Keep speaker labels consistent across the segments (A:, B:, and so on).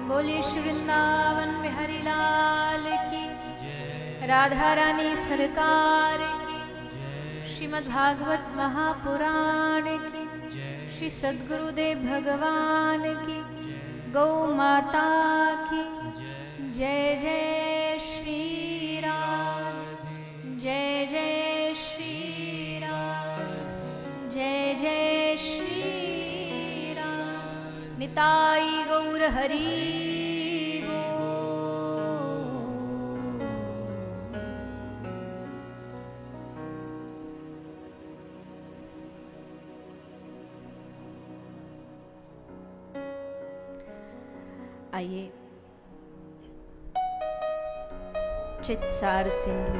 A: बोलिए श्री वृंदावन बिहारी लाल की, राधा रानी सरकार की, श्रीमद् भागवत महापुराण की, श्री सद्गुरुदेव भगवान की, गौ माता की जय जय श्री राम, जय जय श्री राम, जय जय श्री राम। निताई गौर हरि। आइए चित्सार सिंधु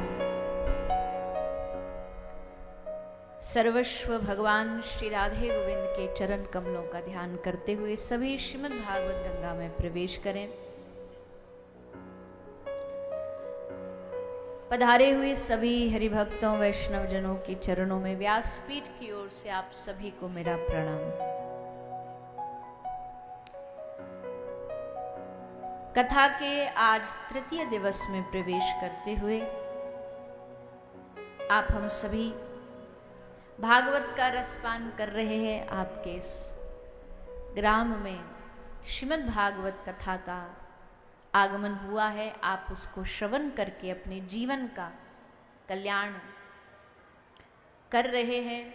A: सर्वस्व भगवान श्री राधे गोविंद के चरण कमलों का ध्यान करते हुए सभी श्रीमद् भागवत गंगा में प्रवेश करें। पधारे हुए सभी हरिभक्तों वैष्णव जनों के चरणों में व्यासपीठ की ओर से आप सभी को मेरा प्रणाम। कथा के आज तृतीय दिवस में प्रवेश करते हुए आप हम सभी भागवत का रसपान कर रहे हैं। आपके इस ग्राम में श्रीमद् भागवत कथा का आगमन हुआ है। आप उसको श्रवण करके अपने जीवन का कल्याण कर रहे हैं।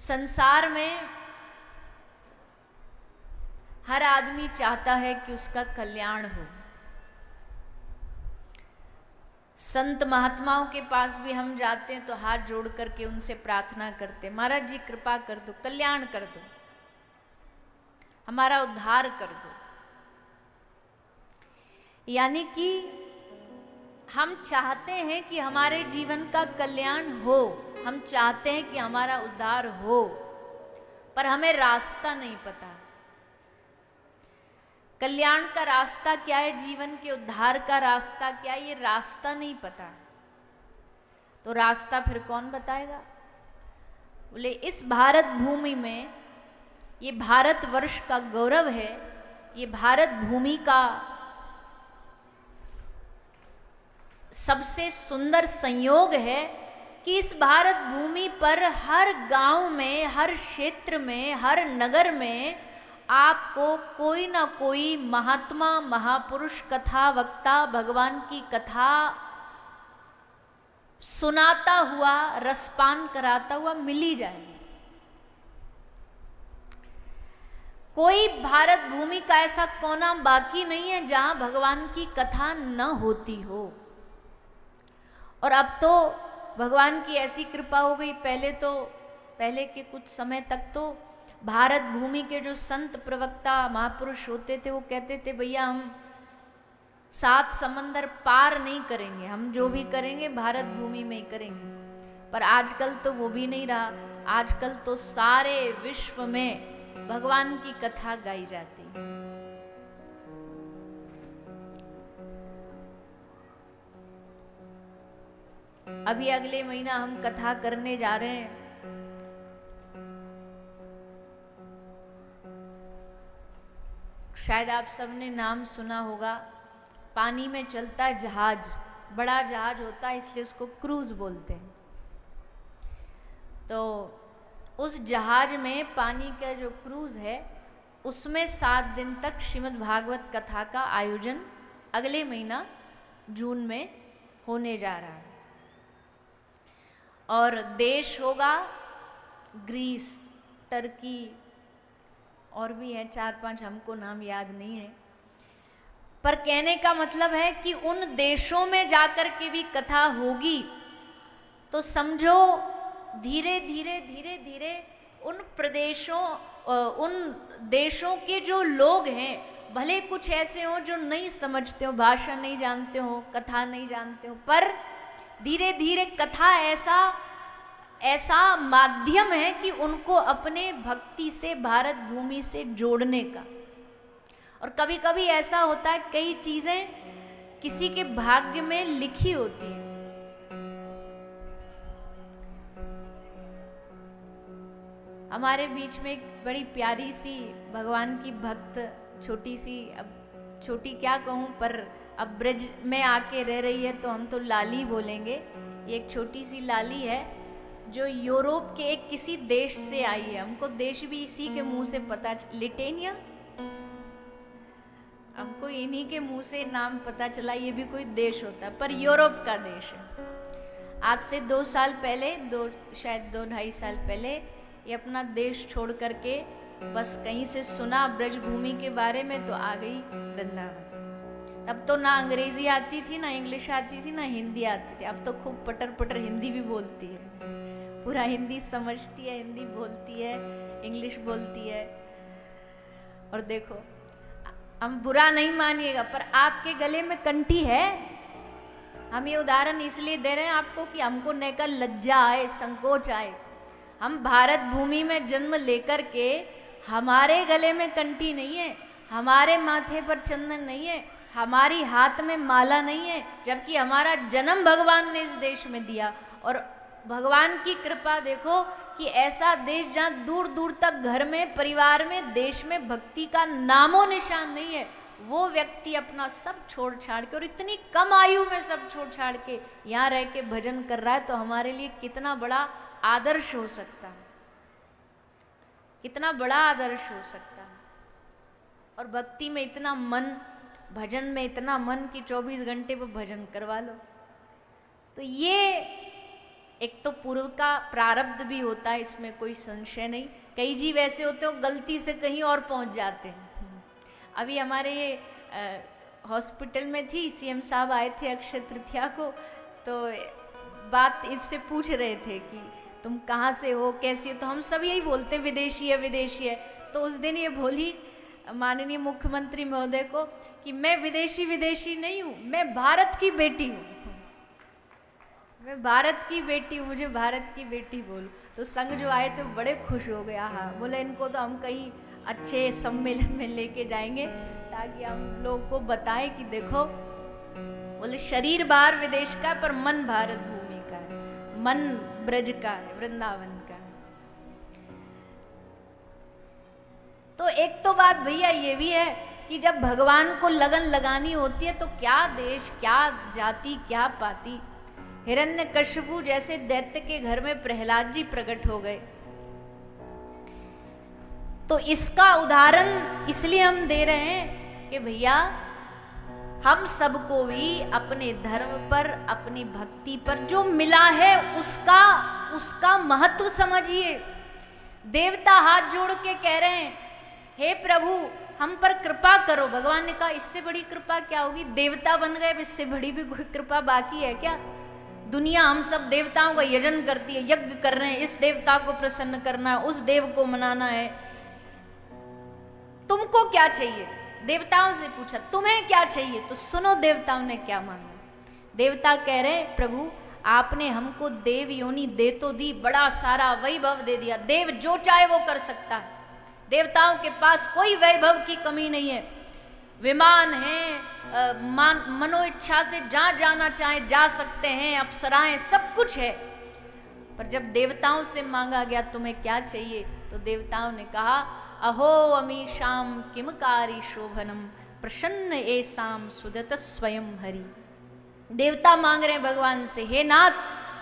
A: संसार में हर आदमी चाहता है कि उसका कल्याण हो। संत महात्माओं के पास भी हम जाते हैं तो हाथ जोड़ करके उनसे प्रार्थना करते, महाराज जी कृपा कर दो, कल्याण कर दो, हमारा उद्धार कर दो। यानी कि हम चाहते हैं कि हमारे जीवन का कल्याण हो, हम चाहते हैं कि हमारा उद्धार हो, पर हमें रास्ता नहीं पता। कल्याण का रास्ता क्या है, जीवन के उद्धार का रास्ता क्या है, ये रास्ता नहीं पता। तो रास्ता फिर कौन बताएगा? बोले इस भारत भूमि में, ये भारत वर्ष का गौरव है, ये भारत भूमि का सबसे सुंदर संयोग है कि इस भारत भूमि पर हर गांव में, हर क्षेत्र में, हर नगर में आपको कोई ना कोई महात्मा, महापुरुष, कथा वक्ता भगवान की कथा सुनाता हुआ, रसपान कराता हुआ मिल ही जाएगा। कोई भारत भूमि का ऐसा कोना बाकी नहीं है जहां भगवान की कथा न होती हो। और अब तो भगवान की ऐसी कृपा हो गई, पहले के कुछ समय तक तो भारत भूमि के जो संत प्रवक्ता महापुरुष होते थे वो कहते थे भैया हम 7 समंदर पार नहीं करेंगे, हम जो भी करेंगे भारत भूमि में ही करेंगे। पर आजकल तो वो भी नहीं रहा। आजकल तो सारे विश्व में भगवान की कथा गाई जाती है। अभी अगले महीना हम कथा करने जा रहे हैं। शायद आप सबने नाम सुना होगा, पानी में चलता है जहाज, बड़ा जहाज होता है इसलिए उसको क्रूज बोलते हैं। तो उस जहाज में पानी का जो क्रूज है उसमें 7 दिन तक श्रीमद् भागवत कथा का आयोजन अगले महीना जून में होने जा रहा है। और देश होगा ग्रीस, टर्की, और भी है 4-5, हमको नाम याद नहीं है। पर कहने का मतलब है कि उन देशों में जाकर के भी कथा होगी तो समझो धीरे धीरे उन प्रदेशों, उन देशों के जो लोग हैं, भले कुछ ऐसे हो जो नहीं समझते हो, भाषा नहीं जानते हो, कथा नहीं जानते हो, पर धीरे धीरे कथा ऐसा माध्यम है कि उनको अपने भक्ति से, भारत भूमि से जोड़ने का। और कभी कभी ऐसा होता है कई चीजें किसी के भाग्य में लिखी होती हैं। हमारे बीच में एक बड़ी प्यारी सी भगवान की भक्त, छोटी सी, अब छोटी क्या कहूँ, पर अब ब्रज में आके रह रही है तो हम तो लाली बोलेंगे। ये एक छोटी सी लाली है जो यूरोप के एक किसी देश से आई है। हमको देश भी इसी के मुंह से पता, लिटेनिया, हमको इन्हीं के मुंह से नाम पता चला ये भी कोई देश होता है, पर यूरोप का देश है। आज से 2 साल पहले, शायद 2-2.5 साल पहले ये अपना देश छोड़ करके बस कहीं से सुना ब्रजभूमि के बारे में तो आ गई वृंदावन। तब तो ना अंग्रेजी आती थी, ना इंग्लिश आती थी, ना हिंदी आती थी। अब तो खूब पटर पटर हिंदी भी बोलती है, पूरा हिंदी समझती है, हिंदी बोलती है, इंग्लिश बोलती है। और देखो, हम बुरा नहीं मानिएगा, पर आपके गले में कंठी है। हम ये उदाहरण इसलिए दे रहे हैं आपको कि हमको नेकर लज्जा आए, संकोच आए। हम भारत भूमि में जन्म लेकर के हमारे गले में कंठी नहीं है, हमारे माथे पर चंदन नहीं है, हमारी हाथ में माला नहीं है, जबकि हमारा जन्म भगवान ने इस देश में दिया। और भगवान की कृपा देखो कि ऐसा देश जहाँ दूर दूर तक घर में, परिवार में, देश में भक्ति का नामो निशान नहीं है, वो व्यक्ति अपना सब छोड़ छाड़ के, और इतनी कम आयु में सब छोड़ छाड़ के यहाँ रह के भजन कर रहा है, तो हमारे लिए कितना बड़ा आदर्श हो सकता है, कितना बड़ा आदर्श हो सकता है। और भक्ति में इतना मन, भजन में इतना मन कि 24 घंटे पर भजन करवा लो। तो ये एक तो पूर्व का प्रारब्ध भी होता है, इसमें कोई संशय नहीं। कई जीव ऐसे होते हो गलती से कहीं और पहुंच जाते हैं। अभी हमारे ये हॉस्पिटल में थी, सीएम साहब आए थे अक्षय तृतीया को, तो बात इससे पूछ रहे थे कि तुम कहाँ से हो, कैसी हो, तो हम सब यही बोलते विदेशी है, विदेशी है। तो उस दिन ये बोली माननीय मुख्यमंत्री महोदय को कि मैं विदेशी विदेशी नहीं हूँ, मैं भारत की बेटी हूँ, मैं भारत की बेटी हूँ, मुझे भारत की बेटी बोलो। तो संघ जो आए थे बड़े खुश हो गया। हाँ, बोले इनको तो हम कहीं अच्छे सम्मेलन में लेके जाएंगे ताकि हम लोग को बताएं कि देखो, बोले शरीर बाहर विदेश का पर मन भारत भूमि का है, मन ब्रज का है, वृंदावन का है। तो एक तो बात भैया ये भी है कि जब भगवान को लगन लगानी होती है तो क्या देश, क्या जाति, क्या पाति। हिरण्यकशिपु जैसे दैत्य के घर में प्रहलाद जी प्रकट हो गए। तो इसका उदाहरण इसलिए हम दे रहे हैं कि भैया हम सबको भी अपने धर्म पर, अपनी भक्ति पर जो मिला है उसका महत्व समझिए। देवता हाथ जोड़ के कह रहे हैं, हे प्रभु हम पर कृपा करो। भगवान ने कहा इससे बड़ी कृपा क्या होगी, देवता बन गए, इससे बड़ी भी कोई कृपा बाकी है क्या। दुनिया हम सब देवताओं का यजन करती है, यज्ञ कर रहे हैं, इस देवता को प्रसन्न करना है, उस देव को मनाना है। तुमको क्या चाहिए, देवताओं से पूछा तुम्हें क्या चाहिए, तो सुनो देवताओं ने क्या मांगा। देवता कह रहे प्रभु आपने हमको देव योनि दे तो दी, बड़ा सारा वैभव दे दिया, देव जो चाहे वो कर सकता है, देवताओं के पास कोई वैभव की कमी नहीं है, विमान है, मनो इच्छा से जहां जाना चाहे जा सकते हैं, अप्सराएं सब कुछ है। पर जब देवताओं से मांगा गया तुम्हें क्या चाहिए, तो देवताओं ने कहा अहो अमीशाम किमकारी शोभनम प्रसन्न एसाम सुदत स्वयं हरि। देवता मांग रहे भगवान से, हे नाथ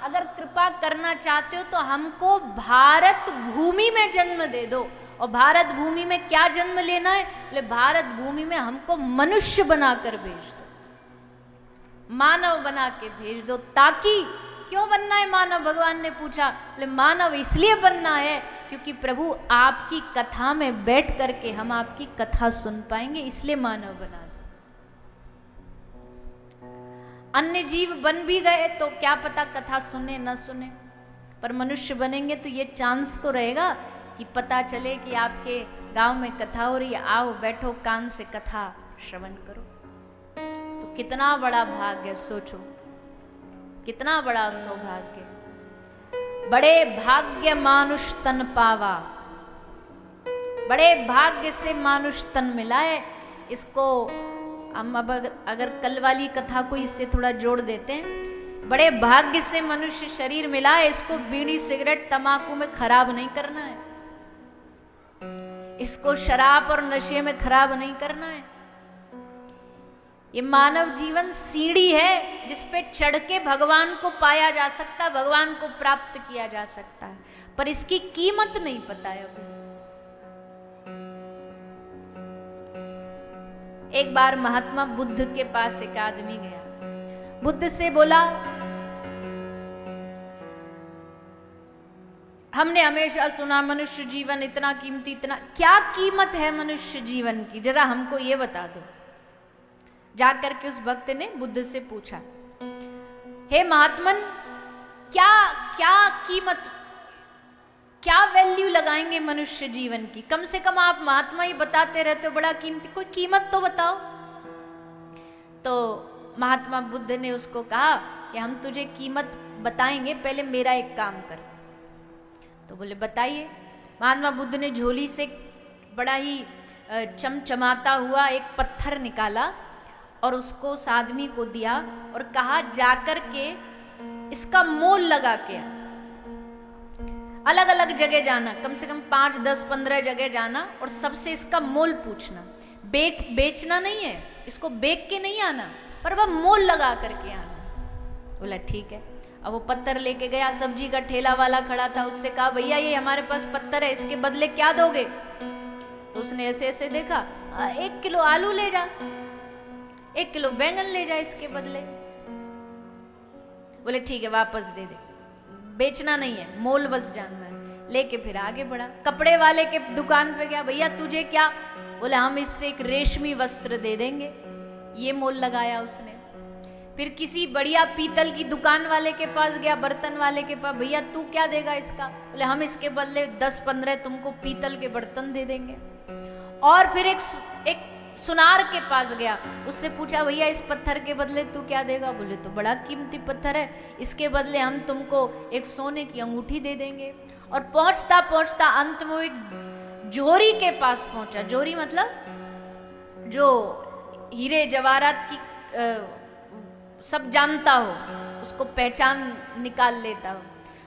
A: अगर कृपा करना चाहते हो तो हमको भारत भूमि में जन्म दे दो। और भारत भूमि में क्या जन्म लेना है, बोले भारत भूमि में हमको मनुष्य बनाकर भेज दो, मानव बना के भेज दो। ताकि क्यों बनना है मानव, भगवान ने पूछा। बोले मानव इसलिए बनना है क्योंकि प्रभु आपकी कथा में बैठ करके हम आपकी कथा सुन पाएंगे, इसलिए मानव बना दो। अन्य जीव बन भी गए तो क्या पता कथा सुने न सुने, पर मनुष्य बनेंगे तो ये चांस तो रहेगा कि पता चले कि आपके गांव में कथा हो रही है, आओ बैठो कान से कथा श्रवण करो। तो कितना बड़ा भाग्य, सोचो कितना बड़ा सौभाग्य। बड़े भाग्य मानुष तन पावा, बड़े भाग्य से मानुष तन मिला है। इसको हम अब अगर कल वाली कथा को इससे थोड़ा जोड़ देते हैं, बड़े भाग्य से मनुष्य शरीर मिला है, इसको बीड़ी सिगरेट तंबाकू में खराब नहीं करना है। इसको शराब और नशे में खराब नहीं करना है। ये मानव जीवन सीढ़ी है जिस पे चढ़ के भगवान को पाया जा सकता है, भगवान को प्राप्त किया जा सकता है, पर इसकी कीमत नहीं पता है अभी। एक बार महात्मा बुद्ध के पास एक आदमी गया, बुद्ध से बोला, हमने हमेशा सुना मनुष्य जीवन इतना कीमती, इतना, क्या कीमत है मनुष्य जीवन की, जरा हमको ये बता दो। जाकर के उस भक्त ने बुद्ध से पूछा, हे महात्मन, क्या क्या कीमत, क्या वैल्यू लगाएंगे मनुष्य जीवन की? कम से कम आप महात्मा ही बताते रहते हो बड़ा कीमती, कोई कीमत तो बताओ। तो महात्मा बुद्ध ने उसको कहा कि हम तुझे कीमत बताएंगे, पहले मेरा एक काम कर। तो बोले बताइए। महात्मा बुद्ध ने झोली से बड़ा ही चमचमाता हुआ एक पत्थर निकाला और उसको उस आदमी को दिया और कहा, जाकर के इसका मोल लगा के अलग अलग जगह जाना, कम से कम 5, 10, 15 जगह जाना और सबसे इसका मोल पूछना। बेचना नहीं है, इसको बेच के नहीं आना, पर वह मोल लगा करके आना। बोला ठीक है। अब वो पत्थर लेके गया, सब्जी का ठेला वाला खड़ा था, उससे कहा, भैया ये हमारे पास पत्थर है, इसके बदले क्या दोगे? तो उसने ऐसे ऐसे देखा, 1 किलो आलू ले जा, 1 किलो बैंगन ले जा इसके बदले। बोले ठीक है, वापस दे दे, बेचना नहीं है, मोल बस जानना है। लेके फिर आगे बढ़ा, कपड़े वाले के दुकान पे गया, भैया तुझे क्या? बोले हम इससे एक रेशमी वस्त्र दे देंगे, ये मोल लगाया उसने। फिर किसी बढ़िया पीतल की दुकान वाले के पास गया, बर्तन वाले के पास, भैया तू क्या देगा इसका? बोले हम इसके बदले 10-15 तुमको पीतल के बर्तन दे देंगे। और फिर एक सुनार के पास गया, उससे पूछा, भैया इस पत्थर के बदले तू क्या देगा? बोले तो बड़ा कीमती पत्थर है, इसके बदले हम तुमको एक सोने की अंगूठी दे देंगे। और पहुंचता पहुंचता अंत में एक जोहरी के पास पहुंचा। जोहरी मतलब जो हीरे जवाहरात की सब जानता हो, उसको पहचान निकाल लेता हो।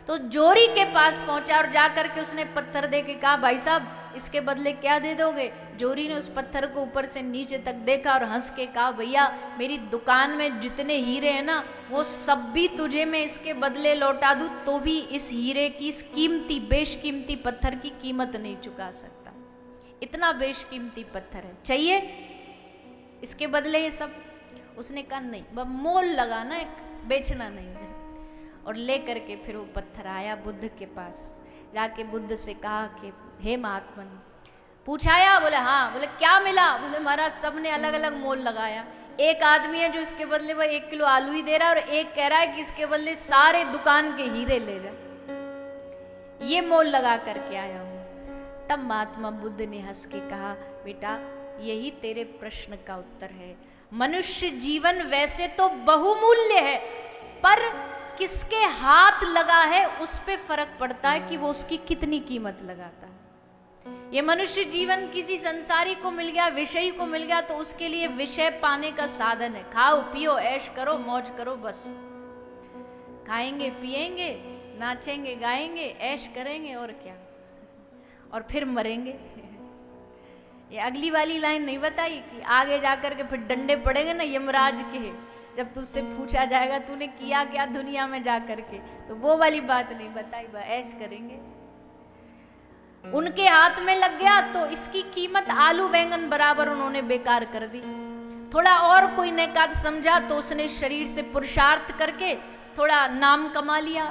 A: तो जोहरी के पास पहुंचा और जाकर के उसने पत्थर दे के कहा, भाई साहब इसके बदले क्या दे दोगे? जोहरी ने उस पत्थर को ऊपर से नीचे तक देखा और हंस के कहा, भैया मेरी दुकान में जितने हीरे हैं ना, वो सब भी तुझे मैं इसके बदले लौटा दूं तो भी इस हीरे की, इस कीमती बेशकीमती पत्थर की कीमत नहीं चुका सकता। इतना बेशकीमती पत्थर है, चाहिए इसके बदले ये सब? उसने कहा नहीं, वह मोल लगाना है, बेचना नहीं है। और ले करके फिर वो पत्थर आया बुद्ध के पास, जाके बुद्ध से कहा कि हे महात्मन, पूछाया? बोले हाँ। बोले क्या मिला? बोले महाराज सबने अलग अलग मोल लगाया। एक आदमी है जो इसके बदले वह 1 किलो आलू ही दे रहा है, और एक कह रहा है कि इसके बदले सारे दुकान के हीरे ले जा। ये मोल लगा करके आया हूं। तब महात्मा बुद्ध ने हंस के कहा, बेटा यही तेरे प्रश्न का उत्तर है। मनुष्य जीवन वैसे तो बहुमूल्य है, पर किसके हाथ लगा है उस पे फर्क पड़ता है कि वो उसकी कितनी कीमत लगाता है। ये मनुष्य जीवन किसी संसारी को मिल गया, विषयी को मिल गया, तो उसके लिए विषय पाने का साधन है। खाओ पियो ऐश करो मौज करो, बस खाएंगे पिएंगे नाचेंगे गाएंगे ऐश करेंगे और क्या, और फिर मरेंगे। ये अगली वाली लाइन नहीं बताई कि आगे जाकर के फिर डंडे पड़ेंगे ना यमराज के, जब तुझसे पूछा जाएगा तूने किया क्या दुनिया में जाकर के, तो वो वाली बात नहीं बताई, ऐश करेंगे। उनके हाथ में लग गया तो इसकी कीमत आलू बैंगन बराबर उन्होंने बेकार कर दी। थोड़ा और कोई नेकाद समझा तो उसने शरीर से पुरुषार्थ करके थोड़ा नाम कमा लिया।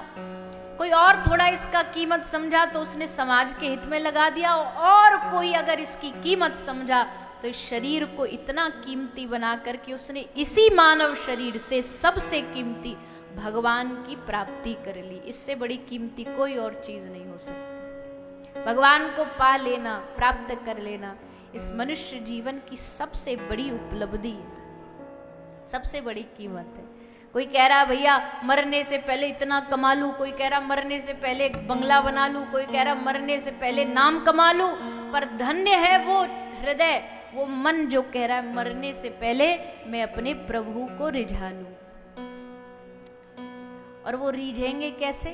A: कोई और थोड़ा इसका कीमत समझा तो उसने समाज के हित में लगा दिया। और कोई अगर इसकी कीमत समझा तो इस शरीर को इतना कीमती बना करके उसने इसी मानव शरीर से सबसे कीमती भगवान की प्राप्ति कर ली। इससे बड़ी कीमती कोई और चीज नहीं हो सकती। भगवान को पा लेना, प्राप्त कर लेना, इस मनुष्य जीवन की सबसे बड़ी उपलब्धि है, सबसे बड़ी कीमत है। कोई कह रहा भैया मरने से पहले इतना कमा लूं, कोई कह रहा मरने से पहले बंगला बना लूं, कोई कह रहा मरने से पहले नाम कमा लूं, पर धन्य है वो हृदय, वो मन जो कह रहा है मरने से पहले मैं अपने प्रभु को रिझा लूं। और वो रीझेंगे कैसे?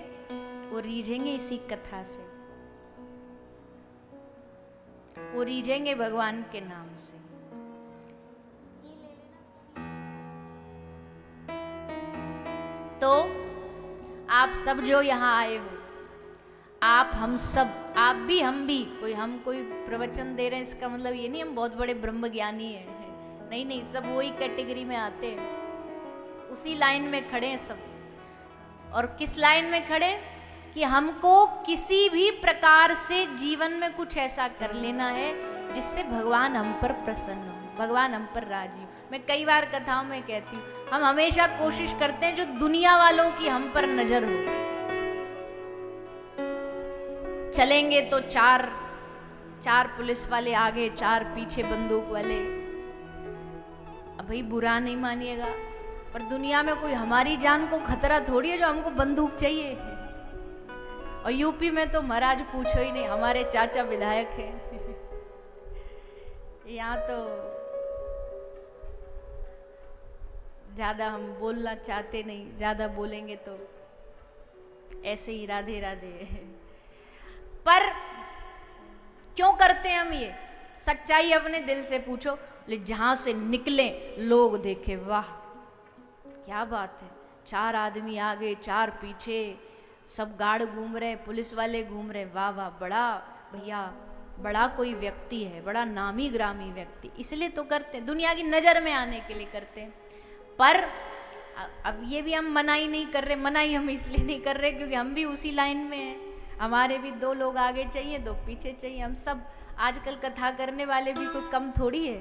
A: वो रीझेंगे इसी कथा से। वो रीझेंगे भगवान के नाम से। तो आप सब जो यहाँ आए हो, आप हम सब, आप भी हम भी, हम कोई प्रवचन दे रहे हैं इसका मतलब ये नहीं हम बहुत बड़े ब्रह्म ज्ञानी हैं, नहीं नहीं, सब वही कैटेगरी में आते हैं, उसी लाइन में खड़े हैं सब। और किस लाइन में खड़े कि हमको किसी भी प्रकार से जीवन में कुछ ऐसा कर लेना है जिससे भगवान हम पर प्रसन्न हो, भगवान हम पर राजी हो। मैं कई बार कथाओं में कहती हूँ, हम हमेशा कोशिश करते हैं जो दुनिया वालों की हम पर नजर हो। चलेंगे तो चार पुलिस वाले आगे, 4 पीछे बंदूक वाले। अब भाई बुरा नहीं मानिएगा, पर दुनिया में कोई हमारी जान को खतरा थोड़ी है जो हमको बंदूक चाहिए। और यूपी में तो महाराज पूछो ही नहीं, हमारे चाचा विधायक हैं। यहाँ तो ज्यादा हम बोलना चाहते नहीं, ज्यादा बोलेंगे तो ऐसे ही राधे राधे। पर क्यों करते हैं हम ये? सच्चाई अपने दिल से पूछो, जहां से निकले लोग देखे, वाह क्या बात है, 4 आदमी आगे 4 पीछे, सब गार्ड घूम रहे, पुलिस वाले घूम रहे, वाह वाह, बड़ा भैया, बड़ा कोई व्यक्ति है, बड़ा नामी ग्रामी व्यक्ति, इसलिए तो करते हैं, दुनिया की नजर में आने के लिए करते हैं। पर अब ये भी हम मनाही नहीं कर रहे, मनाही हम इसलिए नहीं कर रहे क्योंकि हम भी उसी लाइन में हैं, हमारे भी 2 लोग आगे चाहिए, 2 पीछे चाहिए। हम सब आजकल कथा करने वाले भी कोई कम थोड़ी है,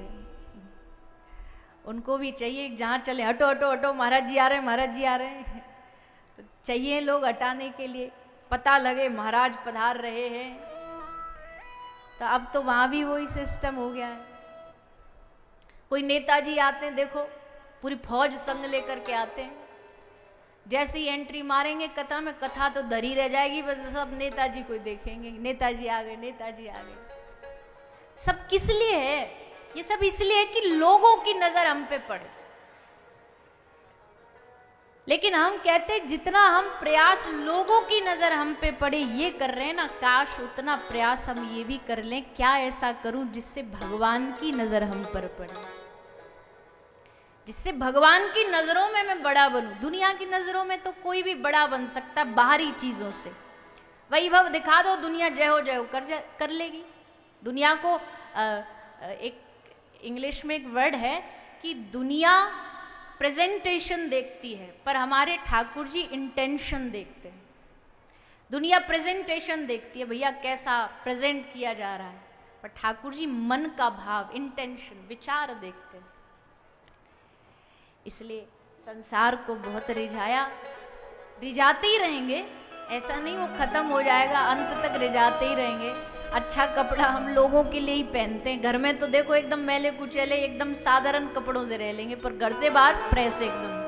A: उनको भी चाहिए जहां चले, हटो हटो हटो, महाराज जी आ रहे हैं, महाराज जी आ रहे हैं, तो चाहिए लोग हटाने के लिए, पता लगे महाराज पधार रहे हैं। तो अब तो वहां भी वही सिस्टम हो गया है। कोई नेताजी आते हैं, देखो पूरी फौज संग लेकर के आते हैं, जैसे ही एंट्री मारेंगे कथा में, कथा तो धरी रह जाएगी, बस सब नेताजी को देखेंगे, नेताजी आ गए, नेताजी आ गए। सब किस लिए है? ये सब इसलिए है कि लोगों की नजर हम पे पड़े। लेकिन हम कहते हैं जितना हम प्रयास लोगों की नजर हम पे पड़े ये कर रहे हैं ना, काश उतना प्रयास हम ये भी कर लें, क्या ऐसा करूं जिससे भगवान की नजर हम पर पड़े, जिससे भगवान की नजरों में मैं बड़ा बनूं। दुनिया की नजरों में तो कोई भी बड़ा बन सकता है बाहरी चीजों से, वैभव दिखा दो, दुनिया जय हो कर लेगी। दुनिया को एक इंग्लिश में एक वर्ड है कि दुनिया प्रेजेंटेशन देखती है, पर हमारे ठाकुर जी इंटेंशन देखते हैं। दुनिया प्रेजेंटेशन देखती है, भैया कैसा प्रेजेंट किया जा रहा है, पर ठाकुर जी मन का भाव, इंटेंशन, विचार देखते हैं। इसलिए संसार को बहुत रिझाया, रिझाते ही रहेंगे, ऐसा नहीं वो खत्म हो जाएगा, अंत तक रिझाते ही रहेंगे। अच्छा कपड़ा हम लोगों के लिए ही पहनते हैं, घर में तो देखो एकदम मैले कुचैले एकदम साधारण कपड़ों से रह लेंगे, पर घर से बाहर प्रेस एकदम।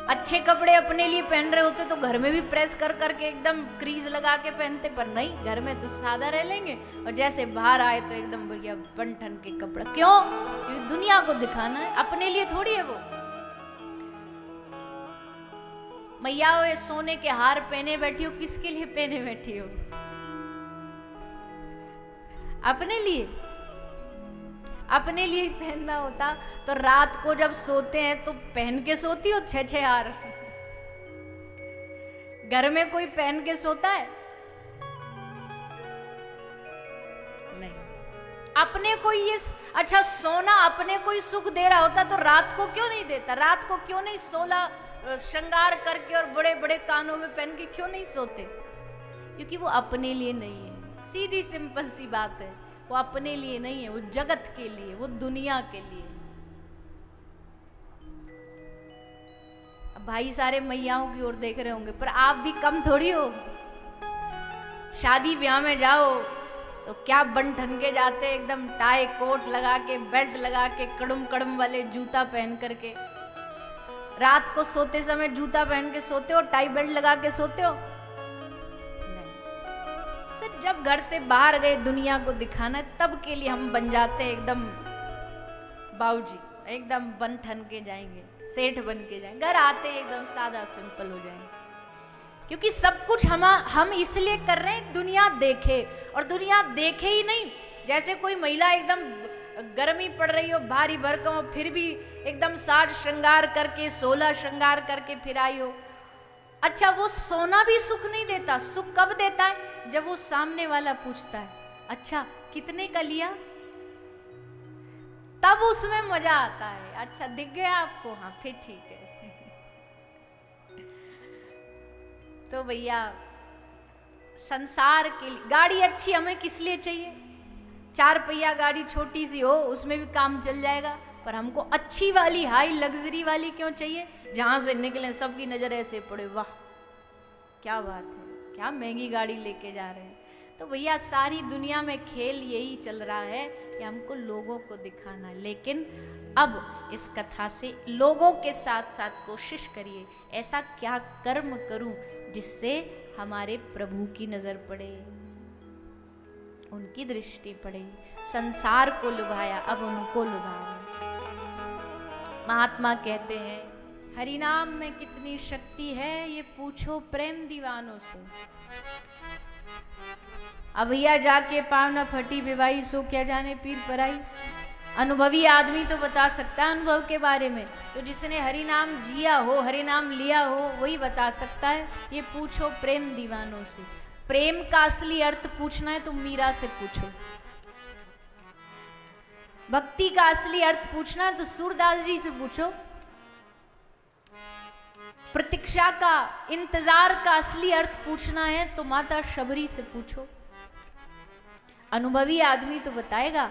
A: अच्छे कपड़े अपने लिए पहन रहे होते तो घर में भी प्रेस कर करके एकदम क्रीज लगा के पहनते, पर नहीं, घर में तो सादा रह लेंगे, और जैसे बाहर आए तो एकदम बढ़िया बन ठन के कपड़ा। क्यों? क्योंकि दुनिया को दिखाना है, अपने लिए थोड़ी है वो। मैया वो सोने के हार पहने बैठी हो, किसके लिए पहने बैठी हो? अपने लिए। अपने लिए ही पहनना होता तो रात को जब सोते हैं तो पहन के सोती हो 6-6 हार। घर में कोई पहन के सोता है? नहीं। अपने को ये अच्छा सोना अपने को ही सुख दे रहा होता तो रात को क्यों नहीं देता? रात को क्यों नहीं 16 श्रृंगार करके और बड़े बड़े कानों में पहन के क्यों नहीं सोते? क्योंकि वो अपने लिए नहीं है। सीधी सिंपल सी बात है, वो अपने लिए नहीं है, वो जगत के लिए, वो दुनिया के लिए। अब भाई सारे मैयाओं की ओर देख रहे होंगे, पर आप भी कम थोड़ी हो। शादी ब्याह में जाओ तो क्या बन ठन के जाते, एकदम टाई कोट लगा के, बेल्ट लगा के, कड़म कड़म वाले जूता पहन करके। रात को सोते समय जूता पहन के सोते हो, टाई बेल्ट लगा के सोते हो? सिर्फ जब घर से बाहर गए दुनिया को दिखाना है, तब के लिए हम बन जाते हैं एकदम बाबूजी, एकदम बन ठन के जाएंगे, सेठ बन के जाएंगे। घर आते एकदम सादा सिंपल हो जाएंगे, क्योंकि सब कुछ हम इसलिए कर रहे हैं दुनिया देखे। और दुनिया देखे ही नहीं। जैसे कोई महिला एकदम गर्मी पड़ रही हो, भारी भरकम हो, फिर भी एकदम साज श्रृंगार करके, 16 श्रृंगार करके फिर आई हो। अच्छा, वो सोना भी सुख नहीं देता। सुख कब देता है? जब वो सामने वाला पूछता है, अच्छा कितने का लिया, तब उसमें मजा आता है। अच्छा दिख गया आपको, हाँ फिर ठीक है। तो भैया संसार के लिए गाड़ी अच्छी हमें किस लिए चाहिए? 4 पहिया गाड़ी छोटी सी हो उसमें भी काम चल जाएगा, पर हमको अच्छी वाली हाई लग्जरी वाली क्यों चाहिए? जहां से निकले सबकी नजर ऐसे पड़े, वाह क्या बात है, क्या महंगी गाड़ी लेके जा रहे हैं। तो भैया सारी दुनिया में खेल यही चल रहा है कि हमको लोगों को दिखाना है। लेकिन अब इस कथा से लोगों के साथ साथ कोशिश करिए, ऐसा क्या कर्म करूं जिससे हमारे प्रभु की नजर पड़े, उनकी दृष्टि पड़े। संसार को लुभाया, अब उनको लुभाया। महात्मा कहते हैं, हरिनाम में कितनी शक्ति है ये पूछो प्रेम दीवानों से। अब भैया जाके पावना फटी विवाही सो क्या जाने पीर पराई। अनुभवी आदमी तो बता सकता है अनुभव के बारे में, तो जिसने हरि नाम जिया हो, हरि नाम लिया हो, वही बता सकता है। ये पूछो प्रेम दीवानों से। प्रेम का असली अर्थ पूछना है तो मीरा से पूछो। भक्ति का असली अर्थ पूछना है तो सूरदास जी से पूछो। प्रतीक्षा का, इंतजार का असली अर्थ पूछना है तो माता शबरी से पूछो। अनुभवी आदमी तो बताएगा।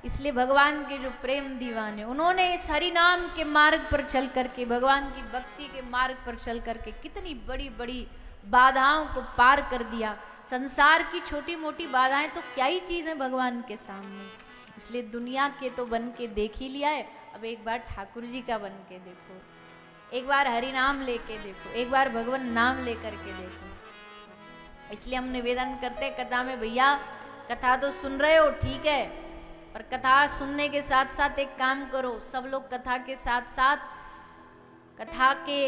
A: इसलिए भगवान के जो प्रेम दीवाने, उन्होंने इस हरि नाम के मार्ग पर चल करके, भगवान की भक्ति के मार्ग पर चल करके कितनी बड़ी बड़ी बाधाओं को पार कर दिया। संसार की छोटी मोटी बाधाएं तो क्या ही चीज है भगवान के सामने। इसलिए दुनिया के तो बन के देख ही लिया है, अब एक बार ठाकुर जी का बन के देखो, एक बार हरि नाम लेके देखो, एक बार भगवान नाम लेकर के देखो। इसलिए हम निवेदन करते हैं कथा में, भैया कथा तो सुन रहे हो ठीक है, पर कथा सुनने के साथ साथ एक काम करो, सब लोग कथा के साथ साथ कथा के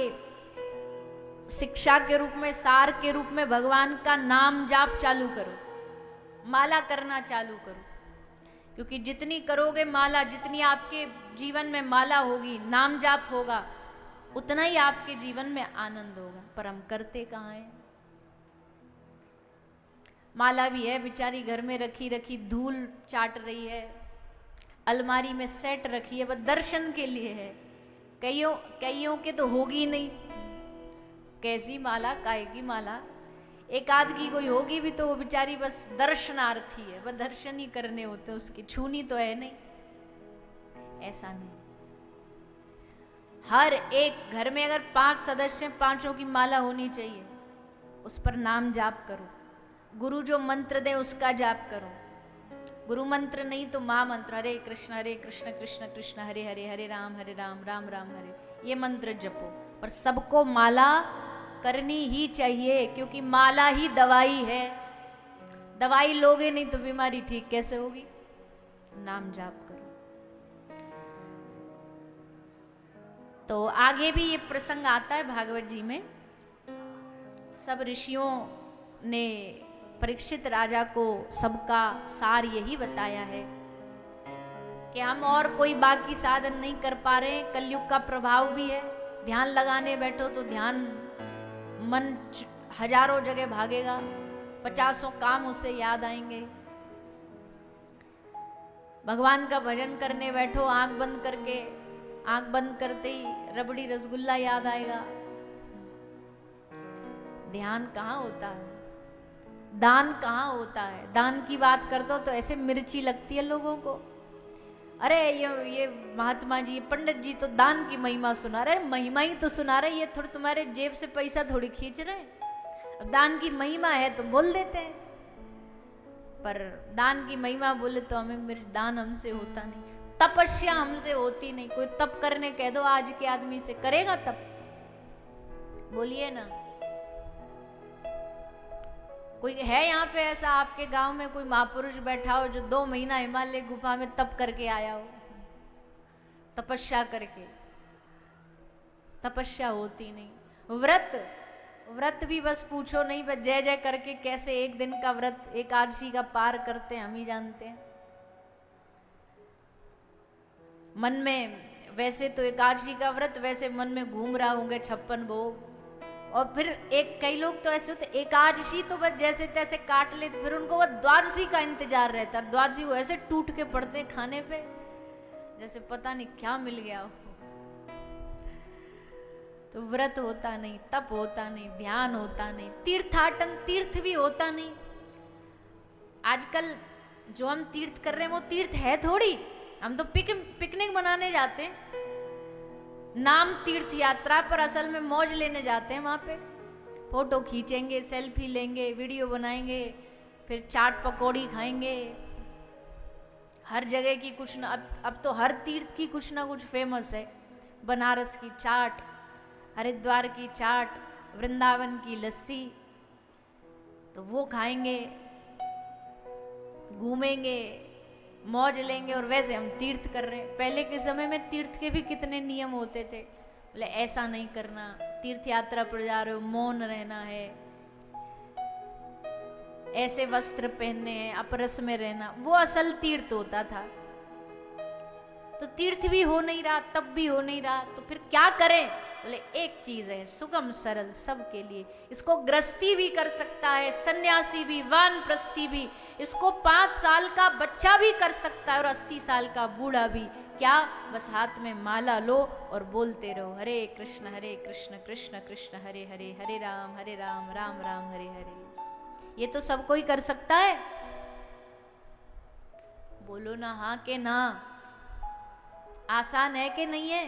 A: शिक्षा के रूप में, सार के रूप में भगवान का नाम जाप चालू करो, माला करना चालू करो। क्योंकि जितनी करोगे माला, जितनी आपके जीवन में माला होगी, नाम जाप होगा, उतना ही आपके जीवन में आनंद होगा। पर हम करते कहाँ हैं? माला भी है बेचारी घर में रखी रखी धूल चाट रही है, अलमारी में सेट रखी है, बस दर्शन के लिए है। कईयों के तो होगी नहीं, कैसी माला, काहे की माला। एक आध की कोई होगी भी तो वो बेचारी बस दर्शनार्थी है, बस दर्शन ही करने होते, उसकी छूनी तो है नहीं। ऐसा नहीं, हर एक घर में अगर 5 सदस्य, 5 की माला होनी चाहिए। उस पर नाम जाप करो, गुरु जो मंत्र दे उसका जाप करो। गुरु मंत्र नहीं तो महामंत्र, हरे कृष्ण कृष्ण कृष्ण हरे हरे, हरे राम राम राम हरे, ये मंत्र जपो। पर सबको माला करनी ही चाहिए, क्योंकि माला ही दवाई है। दवाई लोगे नहीं तो बीमारी ठीक कैसे होगी? नाम जाप करो। तो आगे भी ये प्रसंग आता है भागवत जी में। सब ऋषियों ने परीक्षित राजा को सबका सार यही बताया है कि हम और कोई बाकी साधन नहीं कर पा रहे, कलयुग का प्रभाव भी है। ध्यान लगाने बैठो तो ध्यान, मन हजारों जगह भागेगा, 50 काम उसे याद आएंगे। भगवान का भजन करने बैठो, आंख बंद करके, आंख बंद करते ही रबड़ी रसगुल्ला याद आएगा। ध्यान कहाँ होता है? दान कहाँ होता है? दान की बात करते हो तो ऐसे मिर्ची लगती है लोगों को। अरे ये महात्मा जी, पंडित जी तो दान की महिमा सुना रहे, महिमा ही तो सुना रहे, ये थोड़ी तुम्हारे जेब से पैसा थोड़ी खींच रहे। अब दान की महिमा है तो बोल देते हैं, पर दान की महिमा बोले तो हमें दान हमसे होता नहीं, तपस्या हमसे होती नहीं। कोई तप करने कह दो आज के आदमी से, करेगा तप? बोलिए ना। कोई है यहाँ पे ऐसा आपके गांव में कोई महापुरुष बैठा हो जो 2 महीना हिमालय गुफा में तप करके आया हो, तपस्या करके? तपस्या होती नहीं। व्रत व्रत भी बस पूछो नहीं, बस जय जय करके कैसे एक दिन का व्रत एकादशी का पार करते हैं हम ही जानते हैं। मन में वैसे तो एकादशी का व्रत वैसे मन में घूम रहा होंगे 56 भोग, और फिर एक कई लोग तो ऐसे होते एकादशी तो बस जैसे तैसे काट लेते, फिर उनको वो द्वादशी का इंतजार रहता है। द्वादशी वो ऐसे टूट के पड़ते हैं खाने पे जैसे पता नहीं क्या मिल गया हो। तो व्रत होता नहीं, तप होता नहीं, ध्यान होता नहीं, तीर्थाटन तीर्थ भी होता नहीं। आजकल जो हम तीर्थ कर रहे हैं वो तीर्थ है थोड़ी, हम तो पिकनिक मनाने जाते हैं, नाम तीर्थ यात्रा पर असल में मौज लेने जाते हैं। वहां पे फोटो खींचेंगे, सेल्फी लेंगे, वीडियो बनाएंगे, फिर चाट पकौड़ी खाएंगे। हर जगह की कुछ ना, अब तो हर तीर्थ की कुछ ना कुछ फेमस है। बनारस की चाट, हरिद्वार की चाट, वृंदावन की लस्सी, तो वो खाएंगे, घूमेंगे, मौज लेंगे, और वैसे हम तीर्थ कर रहे हैं। पहले के समय में तीर्थ के भी कितने नियम होते थे, बोले ऐसा नहीं करना, तीर्थ यात्रा पर जा रहे हो मौन रहना है, ऐसे वस्त्र पहनने हैं, अपरस में रहना, वो असल तीर्थ होता था। तो तीर्थ भी हो नहीं रहा, तब भी हो नहीं रहा, तो फिर क्या करें? बोले एक चीज है सुगम सरल सबके लिए, इसको गृहस्थी भी कर सकता है, सन्यासी भी, वानप्रस्थी भी, इसको 5 साल का बच्चा भी कर सकता है और 80 साल का बूढ़ा भी। क्या? बस हाथ में माला लो और बोलते रहो हरे कृष्ण कृष्ण कृष्ण हरे हरे, हरे राम राम राम हरे हरे। ये तो सब कोई कर सकता है। बोलो ना हाँ के ना। आसान है कि नहीं है?